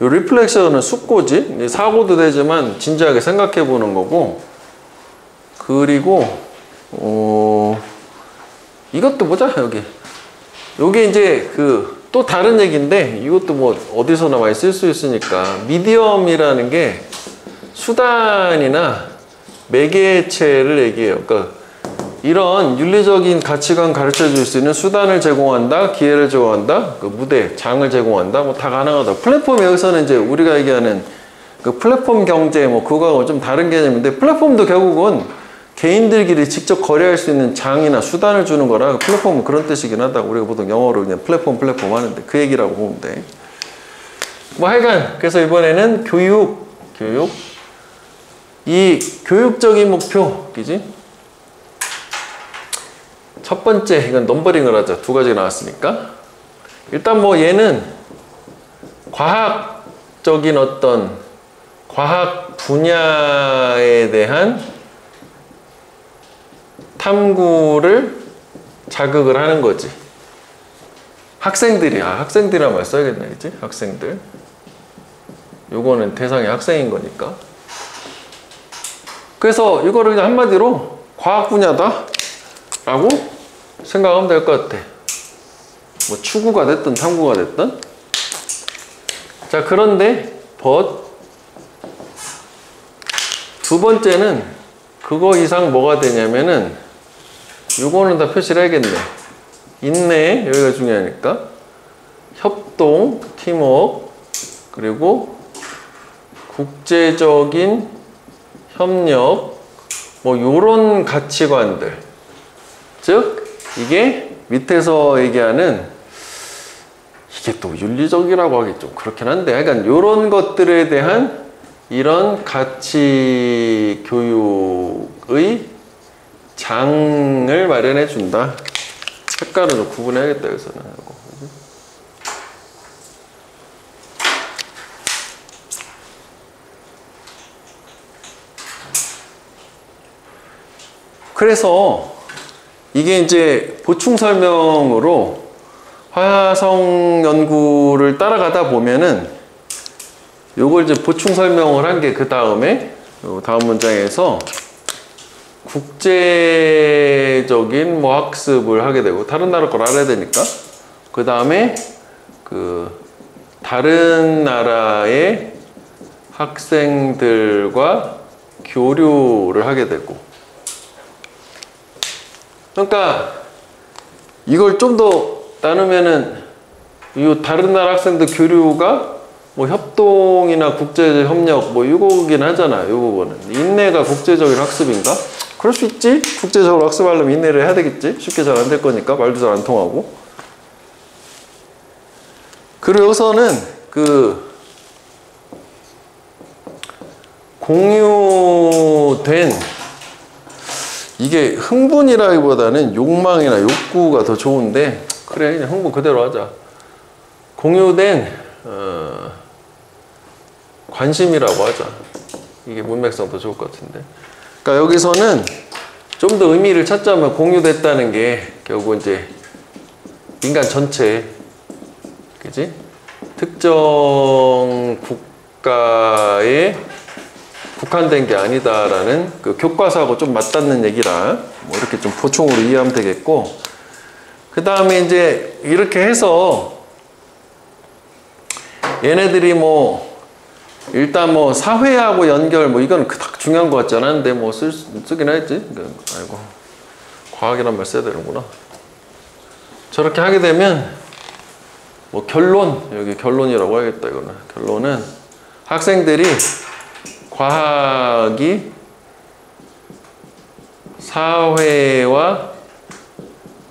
요 reflection은 숙고지. 사고도 되지만 진지하게 생각해 보는 거고. 그리고 이것도 보자. 여기. 요게 이제 또 다른 얘기인데 이것도 뭐 어디서나 많이 쓸 수 있으니까 미디엄이라는 게 수단이나 매개체를 얘기해요. 그러니까 이런 윤리적인 가치관 가르쳐 줄 수 있는 수단을 제공한다, 기회를 제공한다, 그 무대, 장을 제공한다, 뭐 다 가능하다. 플랫폼 여기서는 이제 우리가 얘기하는 그 플랫폼 경제 뭐 그거하고 좀 다른 개념인데 플랫폼도 결국은 개인들끼리 직접 거래할 수 있는 장이나 수단을 주는 거라 플랫폼은 그런 뜻이긴 하다. 우리가 보통 영어로 그냥 플랫폼 하는데 그 얘기라고 보면 돼. 뭐 하여간 그래서 이번에는 교육 이 교육적인 목표, 그지? 첫 번째 이건 넘버링을 하자. 두 가지가 나왔으니까 일단 뭐 얘는 과학적인 어떤 과학 분야에 대한 탐구를 자극을 하는 거지. 학생들이란 말 써야겠네, 그치? 학생들. 요거는 대상이 학생인 거니까. 그래서 이거를 그냥 한마디로 과학 분야다 라고 생각하면 될 것 같아. 뭐 추구가 됐든 탐구가 됐든. 자, 그런데 두 번째는 그거 이상 뭐가 되냐면은 요거는 다 표시를 해야겠네. 인내, 여기가 중요하니까. 협동, 팀워크, 그리고 국제적인 협력, 뭐 요런 가치관들. 즉 이게 밑에서 얘기하는, 이게 또 윤리적이라고 하기 좀 그렇긴 한데, 약간 요런 것들에 대한 이런 가치 교육의 장을 마련해 준다. 색깔은 좀 구분해야겠다 여기서는 하고. 그래서 이게 이제 보충 설명으로 화성 연구를 따라가다 보면은 요걸 이제 보충 설명을 한 게 그 다음에 요 다음 문장에서 국제적인 뭐 학습을 하게 되고 다른 나라 걸 알아야 되니까 그 다음에 그 다른 나라의 학생들과 교류를 하게 되고, 그러니까 이걸 좀 더 나누면은 이 다른 나라 학생들 교류가 뭐 협동이나 국제적 협력 뭐 이거긴 하잖아. 이 부분은 인내가 국제적인 학습인가? 그럴 수 있지. 국제적으로 학습하려면 인내를 해야 되겠지. 쉽게 잘 안 될 거니까. 말도 잘 안 통하고. 그리고 여기서는 그 공유된, 이게 흥분이라기보다는 욕망이나 욕구가 더 좋은데, 그래 그냥 흥분 그대로 하자. 공유된 관심이라고 하자. 이게 문맥상 더 좋을 것 같은데. 그러니까 여기서는 좀 더 의미를 찾자면 공유됐다는 게 결국 이제 인간 전체, 그지? 특정 국가에 국한된 게 아니다라는 그 교과서하고 좀 맞닿는 얘기라 뭐 이렇게 좀 보충으로 이해하면 되겠고, 그 다음에 이제 이렇게 해서 얘네들이 뭐 일단 뭐 사회하고 연결 뭐 이건 딱 중요한 것 같지 않았는데 뭐 쓰긴 했지. 아이고 과학이란 말 써야 되는구나. 저렇게 하게 되면 뭐 결론, 여기 결론이라고 하겠다. 이거는 결론은 학생들이 과학이 사회와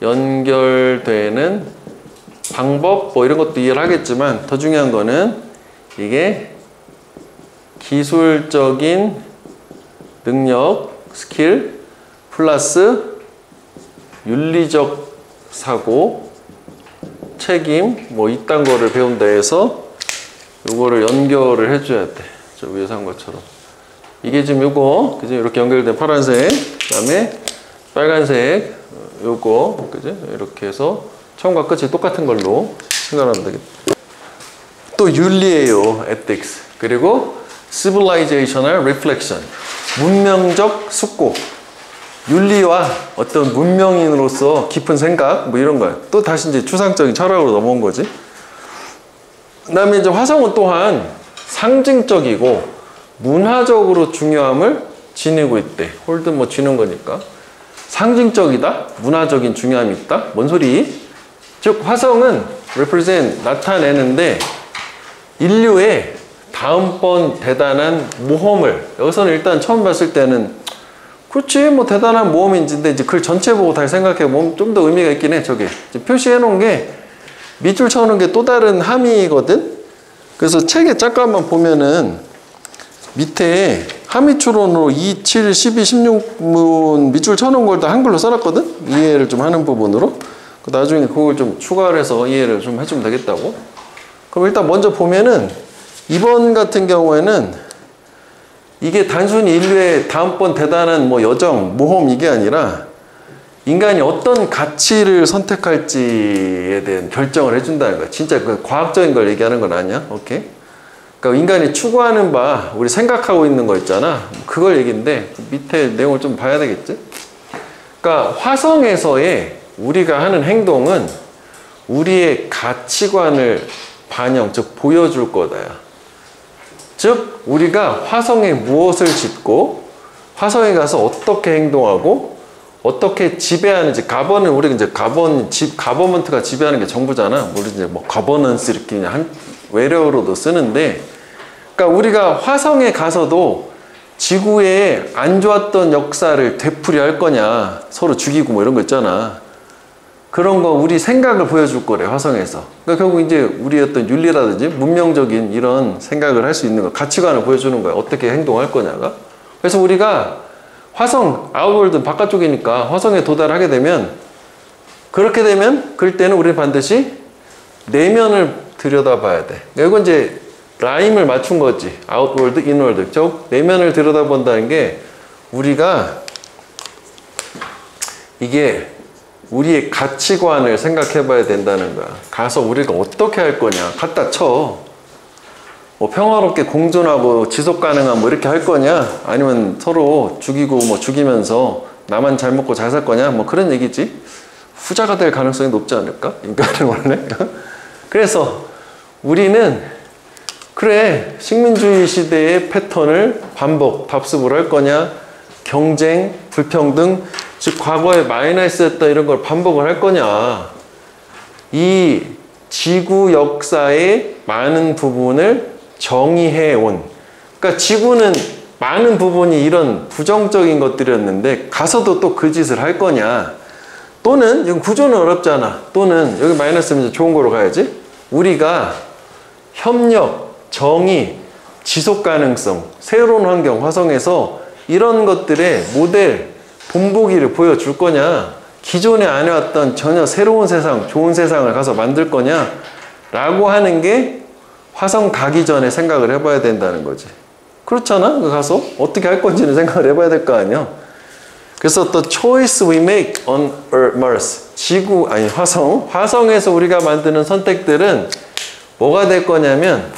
연결되는 방법 뭐 이런 것도 이해를 하겠지만 더 중요한 거는 이게 기술적인 능력, 스킬 플러스 윤리적 사고, 책임 뭐 이딴 거를 배운다 해서 요거를 연결을 해줘야 돼. 저 위에서 한 것처럼. 이게 지금 요거, 그지? 이렇게 연결된 파란색, 그 다음에 빨간색, 요거, 그지? 이렇게 해서 처음과 끝이 똑같은 걸로 생각하면 되겠다. 또 윤리예요, ethics. 그리고 civilizational reflection, 문명적 숙고. 윤리와 어떤 문명인으로서 깊은 생각, 뭐 이런 거야. 또 다시 이제 추상적인 철학으로 넘어온 거지. 그 다음에 이제 화성은 또한 상징적이고 문화적으로 중요함을 지니고 있대. 홀드 뭐 지는 거니까. 상징적이다? 문화적인 중요함이 있다? 뭔 소리? 즉 화성은 represent, 나타내는데 인류의 다음번 대단한 모험을, 여기서는 일단 처음 봤을 때는 그렇지 뭐 대단한 모험인지인데 이제 글 전체 보고 다시 생각해 보면 좀 더 의미가 있긴 해. 저게 표시해 놓은 게 밑줄 쳐 놓은 게 또 다른 함의거든. 그래서 책에 잠깐만 보면은 밑에 함의추론으로 2, 7, 12, 16문 밑줄 쳐놓은 걸 다 한글로 써놨거든? 이해를 좀 하는 부분으로. 나중에 그걸 좀 추가를 해서 이해를 좀 해주면 되겠다고. 그럼 일단 먼저 보면은 이번 같은 경우에는 이게 단순히 인류의 다음번 대단한 뭐 여정, 모험 이게 아니라 인간이 어떤 가치를 선택할지에 대한 결정을 해준다는 거야. 진짜 그 과학적인 걸 얘기하는 건 아니야. 오케이? 그러니까 인간이 추구하는 바, 우리 생각하고 있는 거 있잖아. 그걸 얘기인데 밑에 내용을 좀 봐야 되겠지? 그러니까 화성에서의 우리가 하는 행동은 우리의 가치관을 반영, 즉 보여줄 거다. 즉 우리가 화성에 무엇을 짓고 화성에 가서 어떻게 행동하고 어떻게 지배하는지, 가버는 우리가 이제 가버먼트가 지배하는 게 정부잖아. 우리 이제 뭐 가버넌스 이렇게 그냥 한 외래어로도 쓰는데, 그러니까 우리가 화성에 가서도 지구에 안 좋았던 역사를 되풀이할 거냐, 서로 죽이고 뭐 이런 거 있잖아. 그런 거 우리 생각을 보여줄 거래, 화성에서. 그러니까 결국 이제 우리 어떤 윤리라든지 문명적인 이런 생각을 할 수 있는 거, 가치관을 보여주는 거야. 어떻게 행동할 거냐가. 그래서 우리가 화성, 아웃월드 바깥쪽이니까 화성에 도달하게 되면, 그렇게 되면 그럴 때는 우리는 반드시 내면을 들여다봐야 돼. 이건 이제 라임을 맞춘 거지. 아웃월드, 인월드. 즉 내면을 들여다본다는 게 우리가 이게 우리의 가치관을 생각해 봐야 된다는 거야. 가서 우리가 어떻게 할 거냐. 갖다 쳐. 뭐 평화롭게 공존하고 지속 가능한 뭐 이렇게 할 거냐, 아니면 서로 죽이고 뭐 죽이면서 나만 잘 먹고 잘 살 거냐, 뭐 그런 얘기지. 후자가 될 가능성이 높지 않을까? 인간은 원래. 그래서 우리는 그래, 식민주의 시대의 패턴을 반복, 답습을 할 거냐, 경쟁, 불평등, 즉 과거에 마이너스였던 이런 걸 반복을 할 거냐. 이 지구 역사의 많은 부분을 정의해온, 그러니까 지구는 많은 부분이 이런 부정적인 것들이었는데 가서도 또 그 짓을 할 거냐, 또는 이건 구조는 어렵잖아, 또는 여기 마이너스면 좋은 거로 가야지. 우리가 협력, 정의, 지속 가능성, 새로운 환경, 화성에서 이런 것들의 모델, 본보기를 보여줄 거냐, 기존에 안 해왔던 전혀 새로운 세상, 좋은 세상을 가서 만들 거냐 라고 하는 게 화성 가기 전에 생각을 해봐야 된다는 거지. 그렇잖아? 가서 어떻게 할 건지는 생각을 해봐야 될 거 아니야. 그래서 the choice we make on Mars, 지구, 아니 화성에서 우리가 만드는 선택들은 뭐가 될 거냐면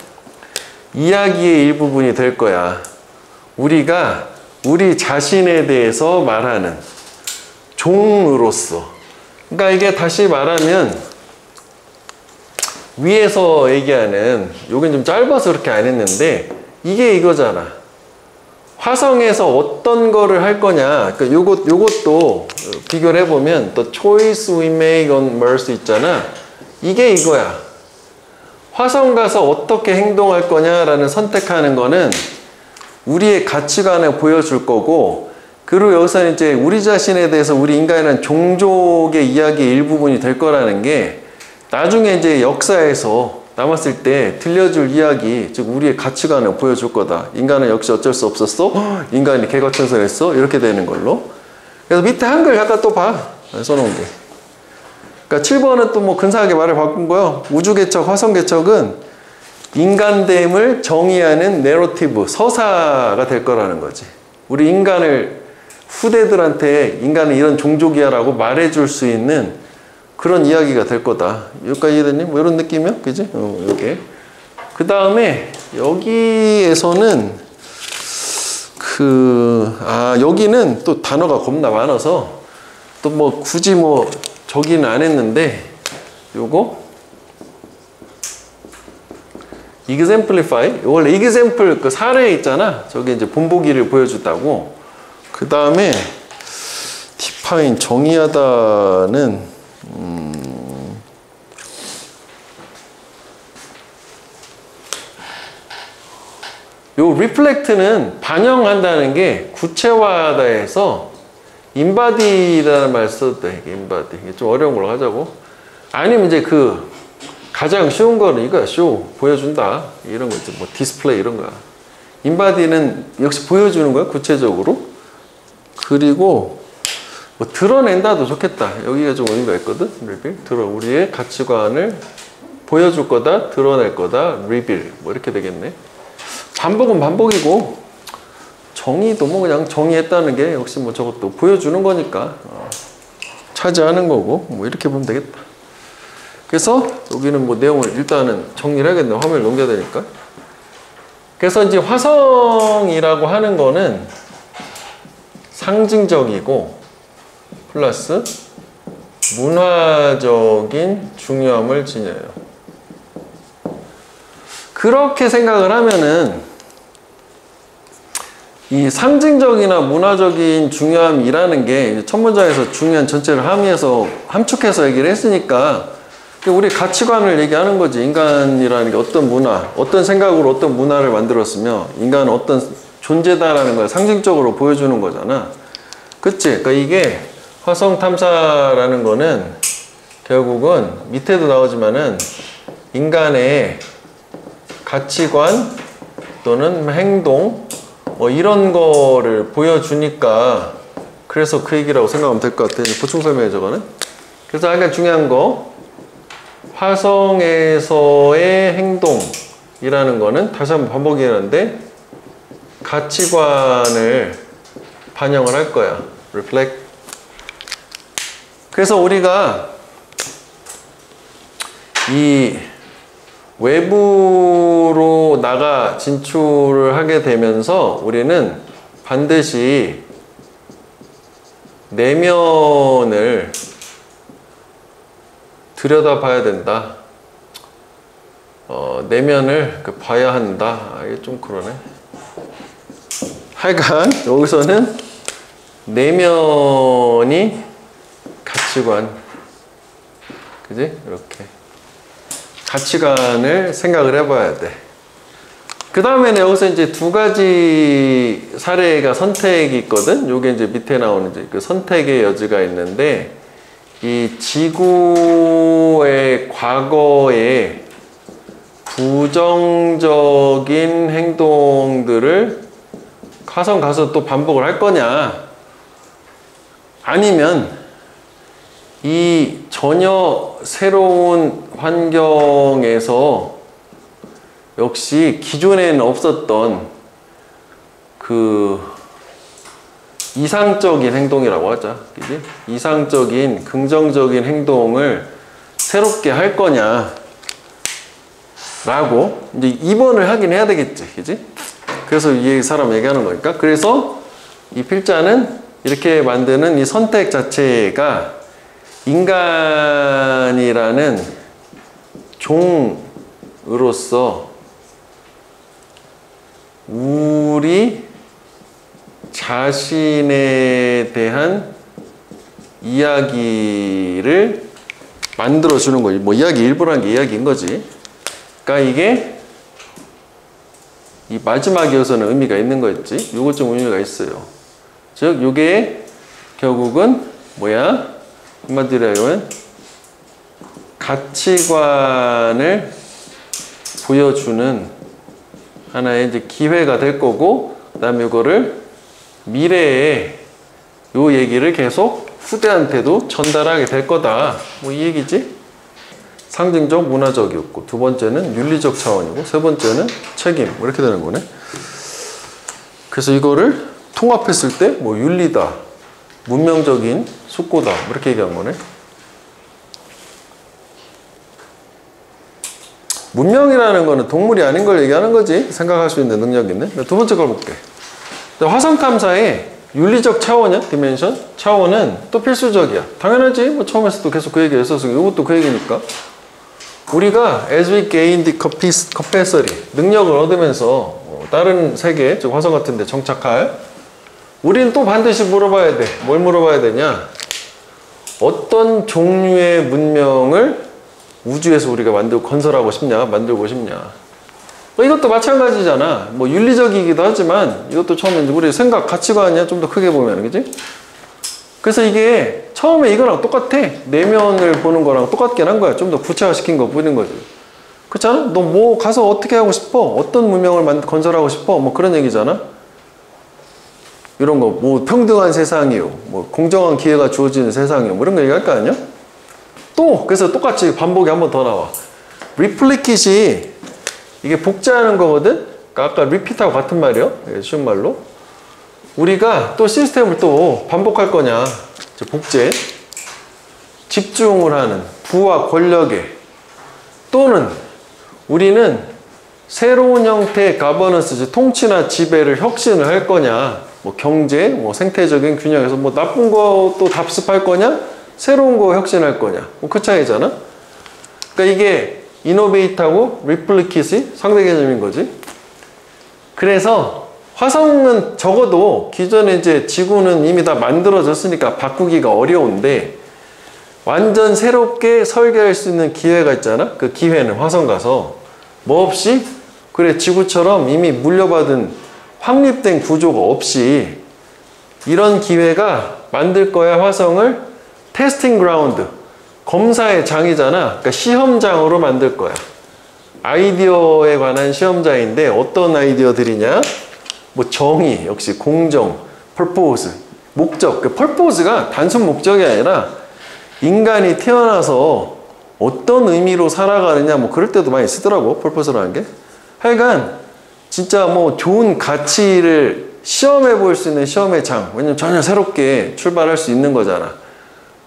이야기의 일부분이 될 거야. 우리가 우리 자신에 대해서 말하는 종으로서. 그러니까 이게 다시 말하면 위에서 얘기하는, 요긴 좀 짧아서 그렇게 안 했는데 이게 이거잖아. 화성에서 어떤 거를 할 거냐. 그러니까 요것도 비교를 해보면 the choice we make on Mars 있잖아. 이게 이거야. 화성 가서 어떻게 행동할 거냐라는 선택하는 거는 우리의 가치관을 보여줄 거고, 그리고 여기서는 이제 우리 자신에 대해서 우리 인간이라는 종족의 이야기의 일부분이 될 거라는 게 나중에 이제 역사에서 남았을 때 들려줄 이야기, 즉 우리의 가치관을 보여줄 거다. 인간은 역시 어쩔 수 없었어. 인간이 개과천선했어. 이렇게 되는 걸로. 그래서 밑에 한글 잠깐 또 봐. 써놓은 게. 그러니까 7번은 또 뭐 근사하게 말을 바꾼 거요. 우주개척, 화성개척은 인간됨을 정의하는 내러티브, 서사가 될 거라는 거지. 우리 인간을 후대들한테 인간은 이런 종족이야 라고 말해줄 수 있는 그런 이야기가 될 거다. 여기까지 이해됐니? 뭐 이런 느낌이야? 그지? 이렇게. 그 다음에 여기에서는 여기는 또 단어가 겁나 많아서 또 뭐 굳이 뭐 저기는 안 했는데, 요거 exemplify, 원래 example 그 사례 있잖아. 저게 이제 본보기를 보여준다고. 그 다음에 define, 정의하다는 요 reflect는 반영한다는 게 구체화하다 해서 inbody라는 말 써도 돼. inbody. 이게 좀 어려운 걸로 하자고. 아니면 이제 그 가장 쉬운 거는 이거야. 쇼, 보여준다. 이런 거 있지. 뭐 디스플레이 이런 거야. inbody는 역시 보여주는 거야. 구체적으로. 그리고 뭐 드러낸다도 좋겠다. 여기가 좀 의미가 있거든. 리빌. 우리의 가치관을 보여줄 거다. 드러낼 거다. 리빌. 뭐 이렇게 되겠네. 반복은 반복이고 정의도 뭐 그냥 정의했다는 게 역시 뭐 저것도 보여주는 거니까 차지하는 거고, 뭐 이렇게 보면 되겠다. 그래서 여기는 뭐 내용을 일단은 정리를 하겠네. 화면을 넘겨야 되니까. 그래서 이제 화성이라고 하는 거는 상징적이고 플러스 문화적인 중요함을 지녀요. 그렇게 생각을 하면은 이 상징적이나 문화적인 중요함이라는 게 첫 문장에서 중요한 전체를 함의해서 함축해서 얘기를 했으니까 우리 가치관을 얘기하는 거지. 인간이라는 게 어떤 문화, 어떤 생각으로 어떤 문화를 만들었으며 인간은 어떤 존재다라는 걸 상징적으로 보여주는 거잖아. 그치? 그러니까 이게 화성 탐사라는 거는 결국은 밑에도 나오지만은 인간의 가치관 또는 행동 뭐 이런 거를 보여주니까 그래서 그 얘기라고 생각하면 될 것 같아. 보충 설명해 저거는. 그래서 약간 중요한 거 화성에서의 행동이라는 거는 다시 한번 반복이라는데 가치관을 반영을 할 거야. reflect. 그래서 우리가 이 외부로 나가 진출을 하게 되면서 우리는 반드시 내면을 들여다봐야 된다. 내면을 봐야 한다. 이게 좀 그러네. 하여간 여기서는 내면이 가치관, 그지? 이렇게 가치관을 생각을 해봐야 돼. 그 다음에는 여기서 이제 두 가지 사례가 선택이 있거든. 요게 이제 밑에 나오는 이제 그 선택의 여지가 있는데, 이 지구의 과거에 부정적인 행동들을 화성 가서 또 반복을 할 거냐, 아니면 이 전혀 새로운 환경에서 역시 기존에는 없었던 그 이상적인 행동이라고 하자, 그지? 이상적인 긍정적인 행동을 새롭게 할 거냐 라고 이제 입원을 하긴 해야 되겠지, 그지? 그래서 이 사람 얘기하는 거니까. 그래서 이 필자는 이렇게 만드는 이 선택 자체가 인간이라는 종으로서 우리 자신에 대한 이야기를 만들어주는 거지. 뭐 이야기 일부라는 게 이야기인 거지. 그러니까 이게 이 마지막이어서는 의미가 있는 거였지. 요거 좀 의미가 있어요. 즉 요게 결국은 뭐야? 한마디로 하면 가치관을 보여주는 하나의 이제 기회가 될 거고, 그 다음에 이거를 미래에 요 얘기를 계속 후대한테도 전달하게 될 거다. 뭐 이 얘기지? 상징적, 문화적이었고, 두 번째는 윤리적 차원이고, 세 번째는 책임. 뭐 이렇게 되는 거네. 그래서 이거를 통합했을 때 뭐 윤리다, 문명적인 숙고다, 뭐 이렇게 얘기한 거네. 문명이라는 거는 동물이 아닌 걸 얘기하는 거지. 생각할 수 있는 능력이 있네. 두 번째 걸 볼게. 화성 탐사의 윤리적 차원이야, 디멘션 차원은 또 필수적이야. 당연하지. 뭐 처음에서도 계속 그 얘기 했었으니 이것도 그 얘기니까. 우리가 as we gain the capacity, 능력을 얻으면서 다른 세계, 즉 화성 같은 데 정착할, 우리는 또 반드시 물어봐야 돼. 뭘 물어봐야 되냐? 어떤 종류의 문명을 우주에서 우리가 건설하고 싶냐, 만들고 싶냐. 이것도 마찬가지잖아. 뭐 윤리적이기도 하지만 이것도 처음에 우리 생각, 가치관이야. 좀 더 크게 보면, 그지? 그래서 이게 처음에 이거랑 똑같아. 내면을 보는 거랑 똑같긴 한 거야. 좀 더 구체화시킨 거 보이는 거지. 그렇잖아? 너 뭐 가서 어떻게 하고 싶어? 어떤 문명을 건설하고 싶어? 뭐 그런 얘기잖아. 이런 거, 뭐 평등한 세상이요, 뭐 공정한 기회가 주어지는 세상이요, 뭐 이런 거 얘기할 거 아니야? 또 그래서 똑같이 반복이 한 번 더 나와. 리플리킷이 이게 복제하는 거거든. 그러니까 아까 리피트하고 같은 말이요. 쉬운 말로. 우리가 또 시스템을 또 반복할 거냐, 복제, 집중을 하는 부와 권력에, 또는 우리는 새로운 형태의 가버넌스, 통치나 지배를 혁신을 할 거냐, 뭐 경제, 뭐 생태적인 균형에서 뭐 나쁜 것도 답습할 거냐, 새로운 거 혁신할 거냐, 뭐 그 차이잖아. 그러니까 이게 이노베이트하고 리플리킷이 상대 개념인 거지. 그래서 화성은 적어도 기존에 이제 지구는 이미 다 만들어졌으니까 바꾸기가 어려운데 완전 새롭게 설계할 수 있는 기회가 있잖아. 그 기회는 화성 가서 뭐 없이 그래 지구처럼 이미 물려받은 확립된 구조가 없이 이런 기회가 만들 거야. 화성을 테스팅 그라운드, 검사의 장이잖아. 그러니까 시험장으로 만들 거야. 아이디어에 관한 시험장인데 어떤 아이디어들이냐? 뭐 정의, 역시 공정, 펄포스, 목적. 그 펄포스가 단순 목적이 아니라 인간이 태어나서 어떤 의미로 살아가느냐, 뭐 그럴 때도 많이 쓰더라고, 펄포스라는 게. 하여간 진짜 뭐 좋은 가치를 시험해 볼 수 있는 시험의 장. 왜냐면 전혀 새롭게 출발할 수 있는 거잖아.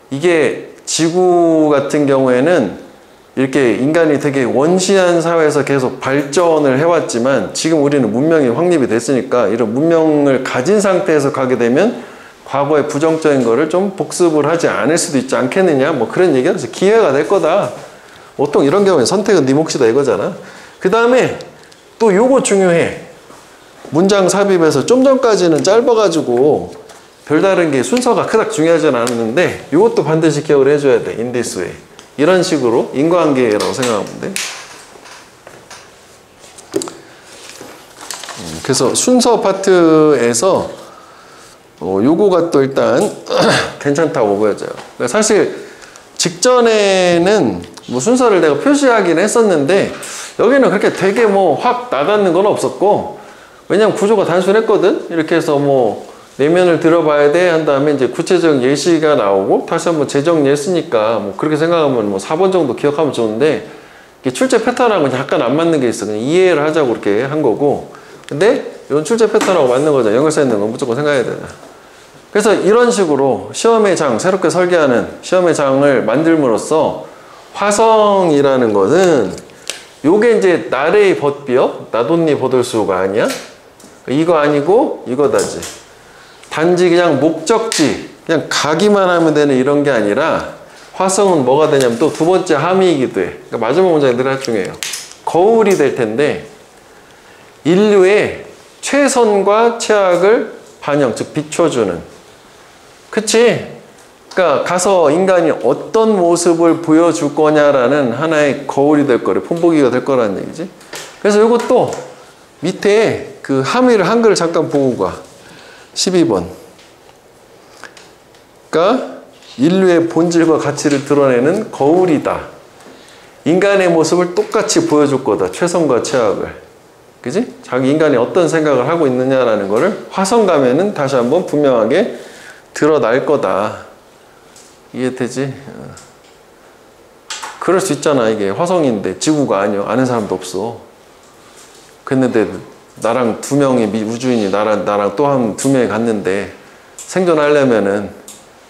이게 지구 같은 경우에는 이렇게 인간이 되게 원시한 사회에서 계속 발전을 해왔지만 지금 우리는 문명이 확립이 됐으니까 이런 문명을 가진 상태에서 가게 되면 과거의 부정적인 거를 좀 복습을 하지 않을 수도 있지 않겠느냐, 뭐 그런 얘기가 있어서 기회가 될 거다. 보통 이런 경우에 선택은 네 몫이다 이거잖아. 그 다음에 또 요거 중요해. 문장 삽입에서 좀 전까지는 짧아가지고 별다른 게 순서가 그닥 중요하진 않았는데 요것도 반드시 기억을 해줘야 돼. in this way. 이런 식으로 인과관계라고 생각하면 돼. 그래서 순서 파트에서 요거가 또 일단 괜찮다고 보여져요. 그러니까 사실 직전에는 뭐 순서를 내가 표시하긴 했었는데 여기는 그렇게 되게 뭐 확 나닿는 건 없었고, 왜냐면 구조가 단순했거든. 이렇게 해서 뭐 내면을 들어봐야 돼 한 다음에 이제 구체적인 예시가 나오고 다시 한번 재정리했으니까 뭐 그렇게 생각하면 뭐 4번 정도 기억하면 좋은데 이게 출제 패턴하고는 약간 안 맞는 게 있어. 그냥 이해를 하자고 그렇게 한 거고, 근데 이건 출제 패턴하고 맞는 거죠. 연결사 있는 건 무조건 생각해야 되나. 그래서 이런 식으로 시험의 장, 새롭게 설계하는 시험의 장을 만들므로써 화성이라는 것은 요게 이제 나레이 벗비어 나돈니 보돌수가 아니야. 이거 아니고 이거다지. 단지 그냥 목적지, 그냥 가기만 하면 되는 이런 게 아니라 화성은 뭐가 되냐면 또 두 번째 함의이기도 해. 그러니까 마지막 문장이 늘 중요해요. 거울이 될 텐데 인류의 최선과 최악을 반영, 즉 비춰주는. 그치? 그러니까 가서 인간이 어떤 모습을 보여줄 거냐라는 하나의 거울이 될 거래. 본보기가 될 거라는 얘기지. 그래서 이것도 밑에 그 함의를 한글을 잠깐 보고 가. 12번. 그러니까 인류의 본질과 가치를 드러내는 거울이다. 인간의 모습을 똑같이 보여줄 거다. 최선과 최악을. 그지? 자기 인간이 어떤 생각을 하고 있느냐라는 거를 화성 가면은 다시 한번 분명하게 드러날 거다. 이해되지? 그럴 수 있잖아. 이게 화성인데 지구가 아니야. 아는 사람도 없어. 그랬는데 나랑 두 명의 우주인이 나랑 또 한 두 명이 갔는데 생존하려면은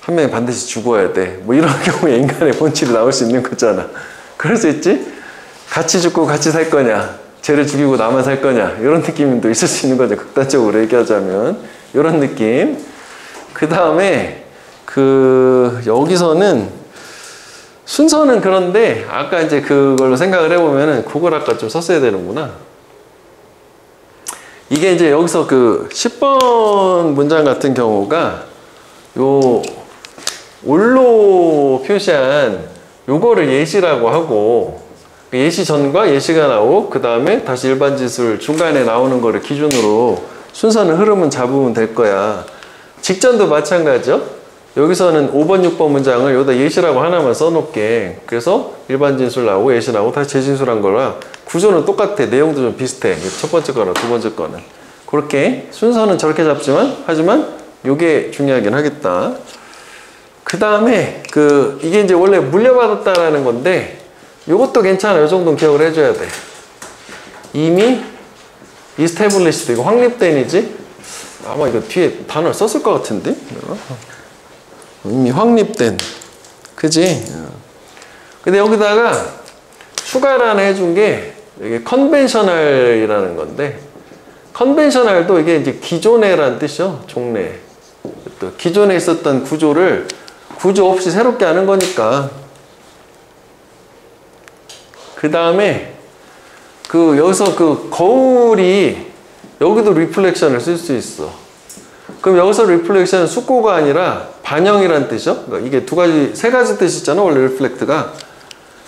한 명이 반드시 죽어야 돼. 뭐 이런 경우에 인간의 본질이 나올 수 있는 거잖아. 그럴 수 있지? 같이 죽고 같이 살 거냐, 쟤를 죽이고 나만 살 거냐, 이런 느낌도 있을 수 있는 거죠. 극단적으로 얘기하자면 이런 느낌. 그 다음에 여기서는 순서는 그런데 아까 이제 그걸로 생각을 해보면은 그걸 아까 좀 썼어야 되는구나. 이게 이제 여기서 그 10번 문장 같은 경우가 요 올로 표시한 요거를 예시라고 하고, 예시 전과 예시가 나오고 그 다음에 다시 일반 지술 중간에 나오는 거를 기준으로 순서는 흐름은 잡으면 될 거야. 직전도 마찬가지죠. 여기서는 5번 6번 문장을 여기다 예시라고 하나만 써놓게. 그래서 일반 진술 나오고 예시 나오고 다시 재진술한 거라 구조는 똑같아. 내용도 좀 비슷해. 첫 번째 거랑 두 번째 거는. 그렇게 순서는 저렇게 잡지만 하지만 요게 중요하긴 하겠다. 그 다음에 이게 이제 원래 물려받았다라는 건데 요것도 괜찮아. 요 정도는 기억을 해줘야 돼. 이미 established, 이거 확립된이지? 아마 이거 뒤에 단어를 썼을 것 같은데? 이미 확립된. 그지? 근데 여기다가 추가를 하나 해준 게 이게 컨벤셔널이라는 건데, 컨벤셔널도 이게 이제 기존에라는 뜻이죠. 종래. 또 기존에 있었던 구조를 구조 없이 새롭게 하는 거니까. 그 다음에 여기서 거울이 여기도 리플렉션을 쓸 수 있어. 그럼 여기서 리플렉션은 숙고가 아니라 반영이라는 뜻이죠. 그러니까 이게 세 가지 뜻이 있잖아. 원래 리플렉트가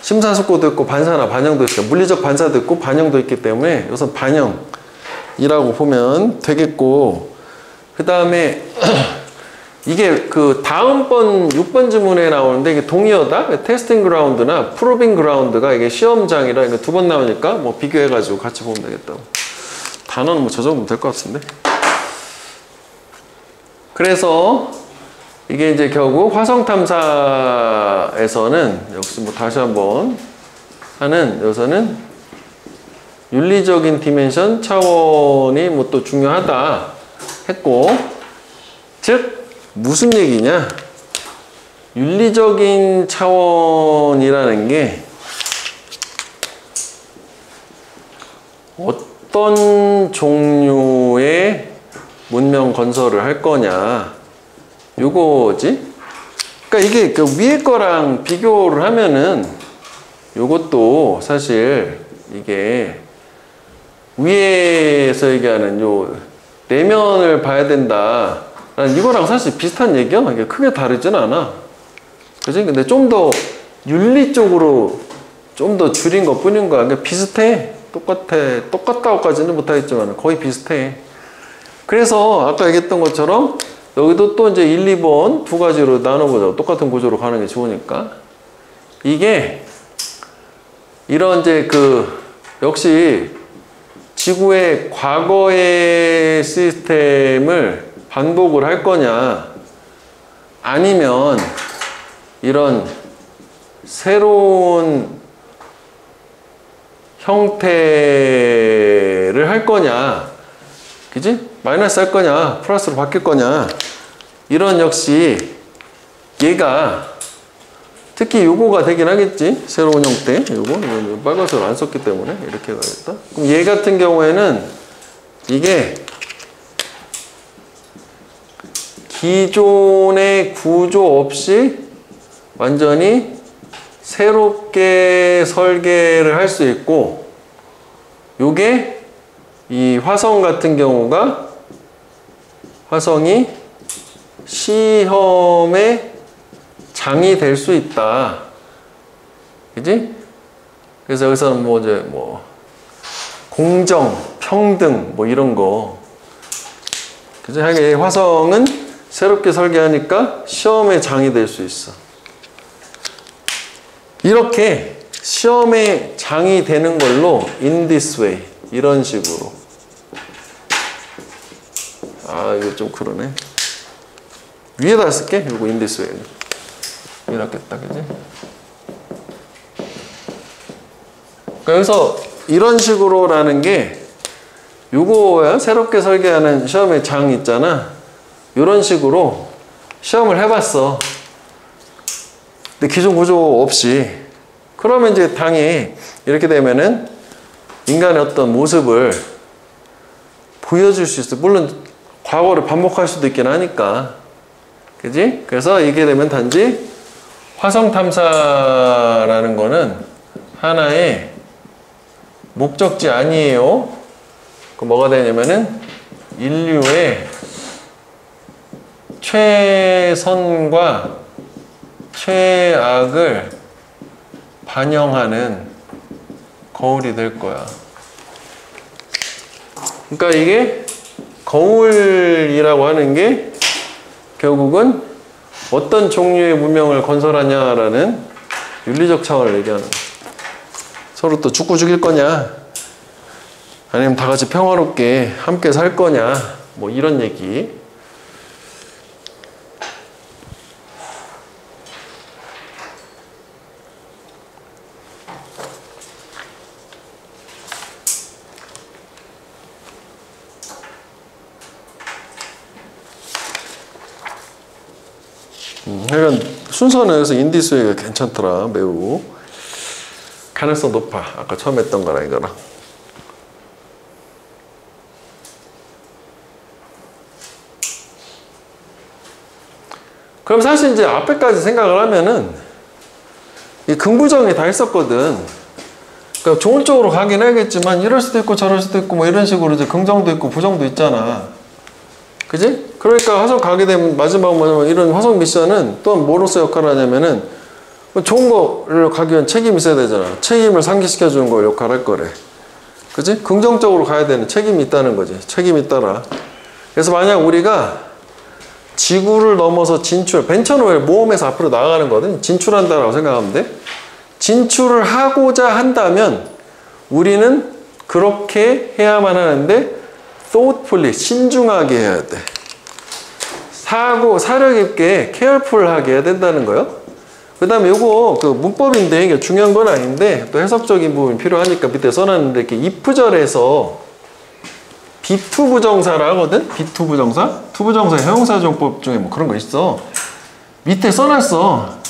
심사숙고도 있고 반사나 반영도 있고 물리적 반사도 있고 반영도 있기 때문에 여기서 반영이라고 보면 되겠고, 그 다음에 이게 다음번 6번 지문에 나오는데 이게 동의어다. 테스팅 그라운드나 프로빙 그라운드가 이게 시험장이라 이거 2번 나오니까 뭐 비교해가지고 같이 보면 되겠다고. 단어는 뭐 저 정도면 될 것 같은데. 그래서 이게 이제 결국 화성 탐사에서는 역시 뭐 다시 한번 여기서는 윤리적인 디멘션 차원이 뭐 또 중요하다 했고, 즉 무슨 얘기냐? 윤리적인 차원이라는 게 어떤 종류의 문명 건설을 할 거냐, 요거지. 그러니까 이게 위에 거랑 비교를 하면은 요것도 사실 이게 위에서 얘기하는 요 내면을 봐야 된다. 이거랑 사실 비슷한 얘기야. 이게 크게 다르진 않아. 그지? 근데 좀 더 윤리 쪽으로 좀 더 줄인 것 뿐인 거야. 그러니까 비슷해. 똑같다고까지는 못하겠지만 거의 비슷해. 그래서 아까 얘기했던 것처럼 여기도 또 이제 1, 2번 두 가지로 나눠보자고. 똑같은 구조로 가는 게 좋으니까. 이게 이런 이제 역시 지구의 과거의 시스템을 반복을 할 거냐, 아니면 이런 새로운 형태를 할 거냐, 그지? 마이너스 할 거냐, 플러스로 바뀔 거냐, 이런 역시 얘가 특히 요거가 되긴 하겠지. 새로운 형태. 요거 빨간색을 안 썼기 때문에 이렇게 가야겠다. 그럼 얘 같은 경우에는 이게 기존의 구조 없이 완전히 새롭게 설계를 할 수 있고, 요게 이 화성 같은 경우가 화성이 시험의 장이 될 수 있다. 그지? 그래서 여기서는 뭐 이제 공정, 평등 뭐 이런 거. 그지? 하게 화성은 새롭게 설계하니까 시험의 장이 될 수 있어. 이렇게 시험의 장이 되는 걸로 in this way, 이런 식으로. 아, 이거 좀 그러네. 위에다 쓸게. 이거 in this way. 이게 낫겠다, 그지? 그러니까 여기서 이런 식으로라는 게 요거야. 새롭게 설계하는 시험의 장 있잖아. 이런 식으로 시험을 해봤어. 근데 기존 구조 없이. 그러면 이제 당연히 이렇게 되면은 인간의 어떤 모습을 보여줄 수 있어. 물론 과거를 반복할 수도 있긴 하니까. 그지? 그래서 이게 되면 단지 화성 탐사라는 거는 하나의 목적지 아니에요. 그 뭐가 되냐면은 인류의 최선과 최악을 반영하는 거울이 될 거야. 그러니까 이게 거울이라고 하는 게 결국은 어떤 종류의 문명을 건설하냐라는 윤리적 차원을 얘기하는 거야. 서로 또 죽고 죽일 거냐, 아니면 다 같이 평화롭게 함께 살 거냐, 뭐 이런 얘기. 순서는 그래서 인디스웨이가 괜찮더라. 매우 가능성 높아. 아까 처음 했던 거랑 이거랑. 그럼 사실 이제 앞에까지 생각을 하면은 이 긍부정이 다 있었거든. 그러니까 좋은 쪽으로 가긴 하겠지만 이럴 수도 있고 저럴 수도 있고 뭐 이런 식으로 이제 긍정도 있고 부정도 있잖아. 그지? 그러니까 화성 가게 되면 마지막 이런 화성 미션은 또한 뭐로서 역할을 하냐면은 좋은 거를 가기 위한 책임이 있어야 되잖아. 책임을 상기시켜주는 걸 역할을 할 거래. 그지? 긍정적으로 가야 되는 책임이 있다는 거지. 책임이 따라. 그래서 만약 우리가 지구를 넘어서 진출, 벤처는 왜 모험에서 앞으로 나아가는 거든? 진출한다라고 생각하면 돼. 진출을 하고자 한다면 우리는 그렇게 해야만 하는데 thoughtfully, 신중하게 해야 돼. 사려 깊게 careful하게 해야 된다는 거예요. 그 다음에 요거 그 문법인데 이게 중요한 건 아닌데 또 해석적인 부분이 필요하니까 밑에 써놨는데 이렇게 if절에서 be2 부정사라 하거든? be2 부정사? 투부정사 형용사정법 중에 뭐 그런 거 있어. 밑에 써놨어.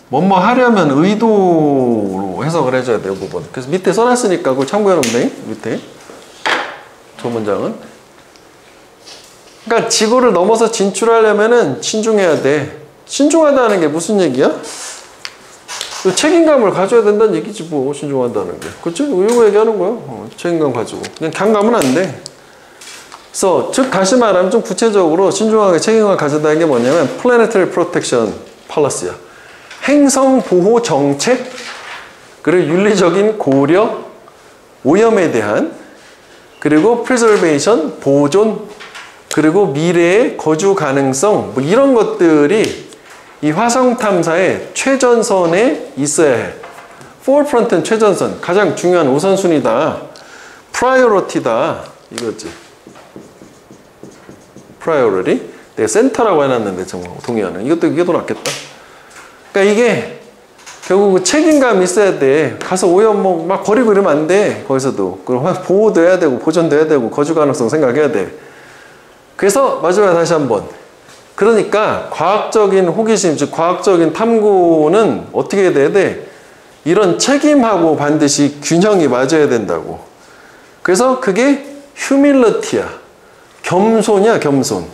뭐뭐 하려면 의도로 해석을 해줘야 돼요, 부분. 그래서 밑에 써놨으니까 그걸 참고해 놓으면 돼. 밑에. 저 문장은. 그러니까 지구를 넘어서 진출하려면은 신중해야 돼. 신중하다는 게 무슨 얘기야? 책임감을 가져야 된다는 얘기지 뭐 신중하다는 게. 그치? 이거 얘기하는 거야. 책임감 가지고. 그냥 강감은 안 돼. 그래서 즉 다시 말하면 좀 구체적으로 신중하게 책임감을 가져다는 게 뭐냐면 Planetary Protection Policy야. 행성 보호 정책, 그리고 윤리적인 고려, 오염에 대한, 그리고 Preservation, 보존, 그리고 미래의 거주 가능성, 뭐 이런 것들이 이 화성 탐사의 최전선에 있어야 해. Forefront는 최전선, 가장 중요한 우선순위다. Priority다. 이거지. Priority. 내가 센터라고 해놨는데 정말 동의하는. 이게 더 낫겠다. 그러니까 이게 결국 책임감이 있어야 돼. 가서 오염 뭐 막 버리고 이러면 안 돼. 거기서도. 그리고 보호도 해야 되고 보존도 해야 되고 거주 가능성 생각해야 돼. 그래서 마지막에 다시 한번. 그러니까 과학적인 호기심, 즉 과학적인 탐구는 어떻게 돼야 돼? 이런 책임하고 반드시 균형이 맞아야 된다고. 그래서 그게 humility야. 겸손이야, 겸손.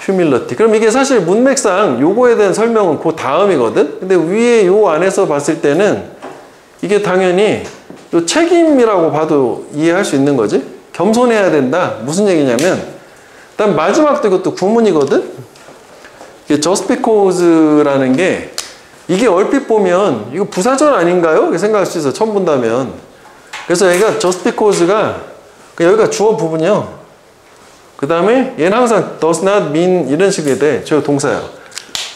humility. 그럼 이게 사실 문맥상 요거에 대한 설명은 그 다음이거든? 근데 위에 요 안에서 봤을 때는 이게 당연히 요 책임이라고 봐도 이해할 수 있는 거지? 겸손해야 된다. 무슨 얘기냐면, 일단 마지막도 이것도 구문이거든? 이게 just because라는 게 이게 얼핏 보면 이거 부사절 아닌가요? 이렇게 생각할 수 있어. 처음 본다면. 그래서 얘가 just because가 여기가 주어 부분이요. 그 다음에 얘는 항상 does not mean 이런 식이 돼. 저 동사야.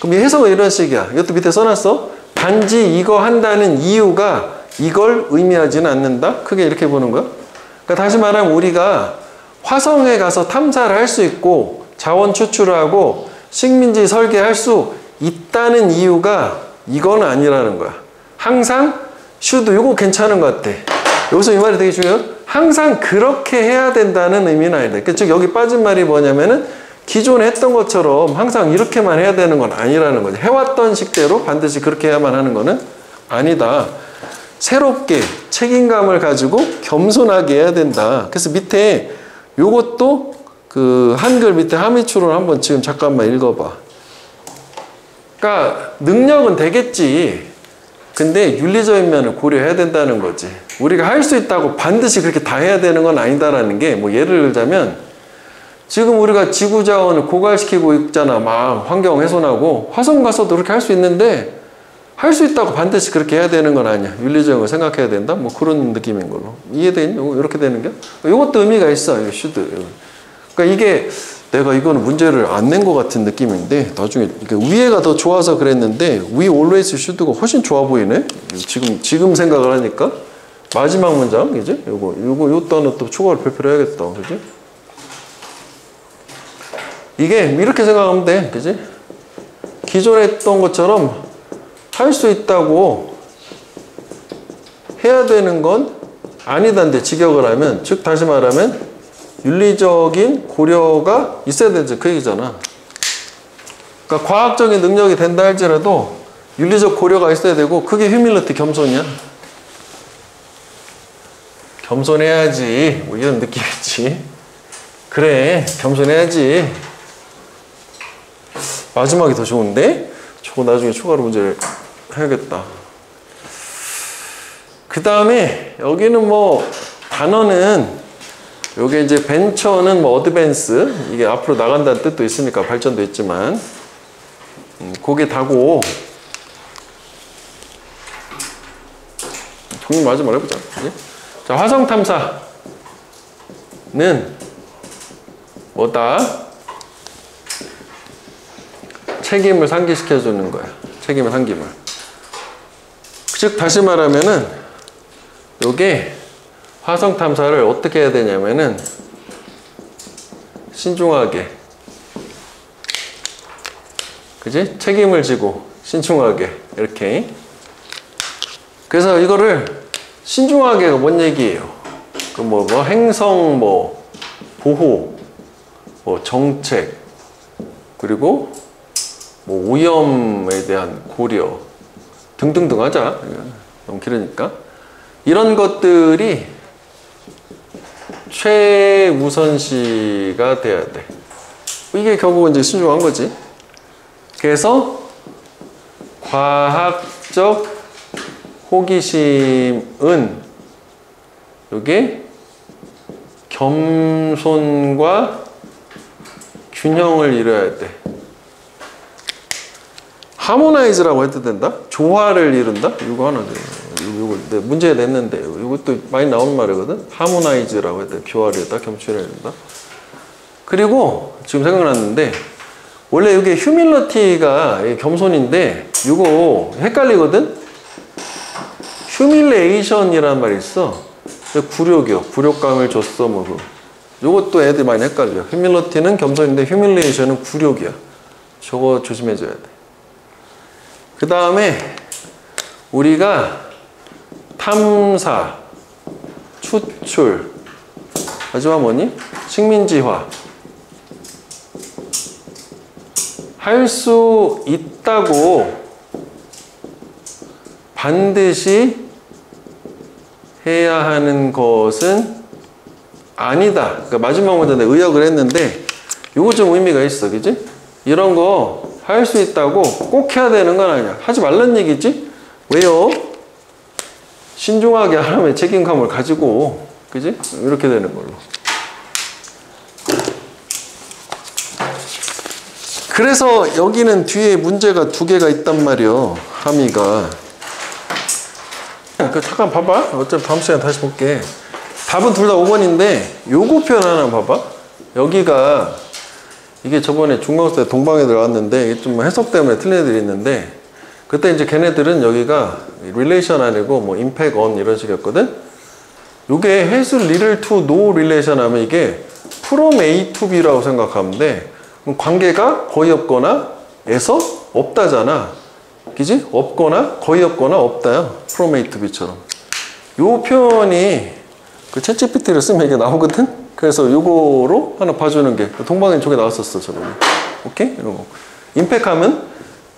그럼 이 해석은 이런 식이야. 이것도 밑에 써놨어. 단지 이거 한다는 이유가 이걸 의미하지는 않는다. 크게 이렇게 보는 거야. 그러니까 다시 말하면 우리가 화성에 가서 탐사를 할 수 있고 자원 추출을 하고 식민지 설계할 수 있다는 이유가 이건 아니라는 거야. 항상 should 이거 괜찮은 것 같아. 여기서 이 말이 되게 중요해요. 항상 그렇게 해야 된다는 의미는 아니다. 즉 여기 빠진 말이 뭐냐면은 기존에 했던 것처럼 항상 이렇게만 해야 되는 건 아니라는 거지. 해왔던 식대로 반드시 그렇게 해야만 하는 거는 아니다. 새롭게 책임감을 가지고 겸손하게 해야 된다. 그래서 밑에 요것도 그 한글 밑에 하미추를 한번 지금 잠깐만 읽어봐. 그러니까 능력은 되겠지. 근데 윤리적인 면을 고려해야 된다는 거지. 우리가 할 수 있다고 반드시 그렇게 다 해야 되는 건 아니다라는 게 뭐 예를 들자면 지금 우리가 지구 자원을 고갈시키고 있잖아. 막 환경 훼손하고 화성 가서도 그렇게 할 수 있는데 할 수 있다고 반드시 그렇게 해야 되는 건 아니야. 윤리적인 걸 생각해야 된다. 뭐 그런 느낌인 걸로. 이해되니? 이렇게 되는 게? 이것도 의미가 있어. 이 should. 그러니까 이게 내가 이거는 문제를 안 낸 것 같은 느낌인데 나중에 위에가 더 좋아서 그랬는데 we always should가 훨씬 좋아 보이네. 지금 생각을 하니까 마지막 문장 이제 요 단어 또 추가로 발표를 해야겠다. 그지? 이게 이렇게 생각하면 돼. 그지? 기존에 했던 것처럼 할 수 있다고 해야 되는 건 아니다인데 직역을 하면, 즉 다시 말하면 윤리적인 고려가 있어야 되지 그 얘기잖아. 그러니까 과학적인 능력이 된다 할지라도 윤리적 고려가 있어야 되고 그게 휴밀리티 겸손이야. 겸손해야지. 뭐 이런 느낌이지. 그래, 겸손해야지. 마지막이 더 좋은데? 저거 나중에 추가로 문제를 해야겠다. 그 다음에 여기는 뭐 단어는 요게 이제 벤처는 뭐 어드밴스, 이게 앞으로 나간다는 뜻도 있으니까 발전도 있지만 그게 다고. 정리 마지막 해보자. 그치? 자, 화성 탐사는 뭐다? 책임을 상기시켜 주는 거야. 책임의 상김을. 즉 다시 말하면은 요게 화성 탐사를 어떻게 해야 되냐면은 신중하게, 그지? 책임을 지고 신중하게 이렇게. 그래서 이거를 신중하게가 뭔 얘기예요? 그 뭐 행성 뭐 보호, 뭐 정책, 그리고 뭐 오염에 대한 고려 등등등 하자. 너무 길으니까. 이런 것들이 최우선시가 돼야 돼. 이게 결국은 이제 신중한 거지. 그래서 과학적 호기심은 이게 겸손과 균형을 이뤄야 돼. 하모나이즈라고 해도 된다? 조화를 이룬다? 이거 하나, 이거 문제 냈는데, 이것도 많이 나오는 말이거든? 하모나이즈라고 해도 돼. 교화를 이룬다, 겸손을 이룬다. 그리고 지금 생각났는데, 원래 이게 휴밀러티가 겸손인데, 이거 헷갈리거든? 휴밀레이션이라는 말이 있어. 굴욕이요. 굴욕감을 줬어, 뭐. 이것도 애들 많이 헷갈려. 휴밀러티는 겸손인데, 휴밀레이션은 굴욕이야. 저거 조심해줘야 돼. 그 다음에 우리가 탐사, 추출, 마지막 뭐니? 식민지화 할 수 있다고 반드시 해야 하는 것은 아니다. 그러니까 마지막 문제는 의역을 했는데 이거 좀 의미가 있어, 그지? 이런 거 할 수 있다고 꼭 해야 되는 건 아니야. 하지 말란 얘기지? 왜요? 신중하게 하나님의 책임감을 가지고, 그지? 이렇게 되는 걸로. 그래서 여기는 뒤에 문제가 두 개가 있단 말이요. 함의가. 잠깐 봐봐. 어차피 다음 시간에 다시 볼게. 답은 둘 다 5번인데 요거 표현 하나 봐봐. 여기가 이게 저번에 중간고사 때 동방에 들어왔는데 이게 좀 해석 때문에 틀린 애들이 있는데 그때 이제 걔네들은 여기가 relation 아니고 뭐 impact on 이런 식이었거든. 요게 has little to no relation 하면 이게 from A to B라고 생각하면 돼. 그럼 관계가 거의 없거나 에서 없다잖아. 그지? 없거나 거의 없거나 없다요. from A to B처럼. 요 표현이 그 챗GPT를 쓰면 이게 나오거든. 그래서 요거로 하나 봐주는 게 동방엔 저게 나왔었어 저번에. 오케이? 이런 거. 임팩하면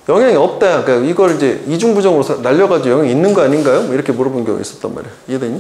영향이 없다. 그러니까 이걸 이제 이중부정으로 날려가지고 영향이 있는 거 아닌가요? 뭐 이렇게 물어본 경우가 있었단 말이야. 이해되니?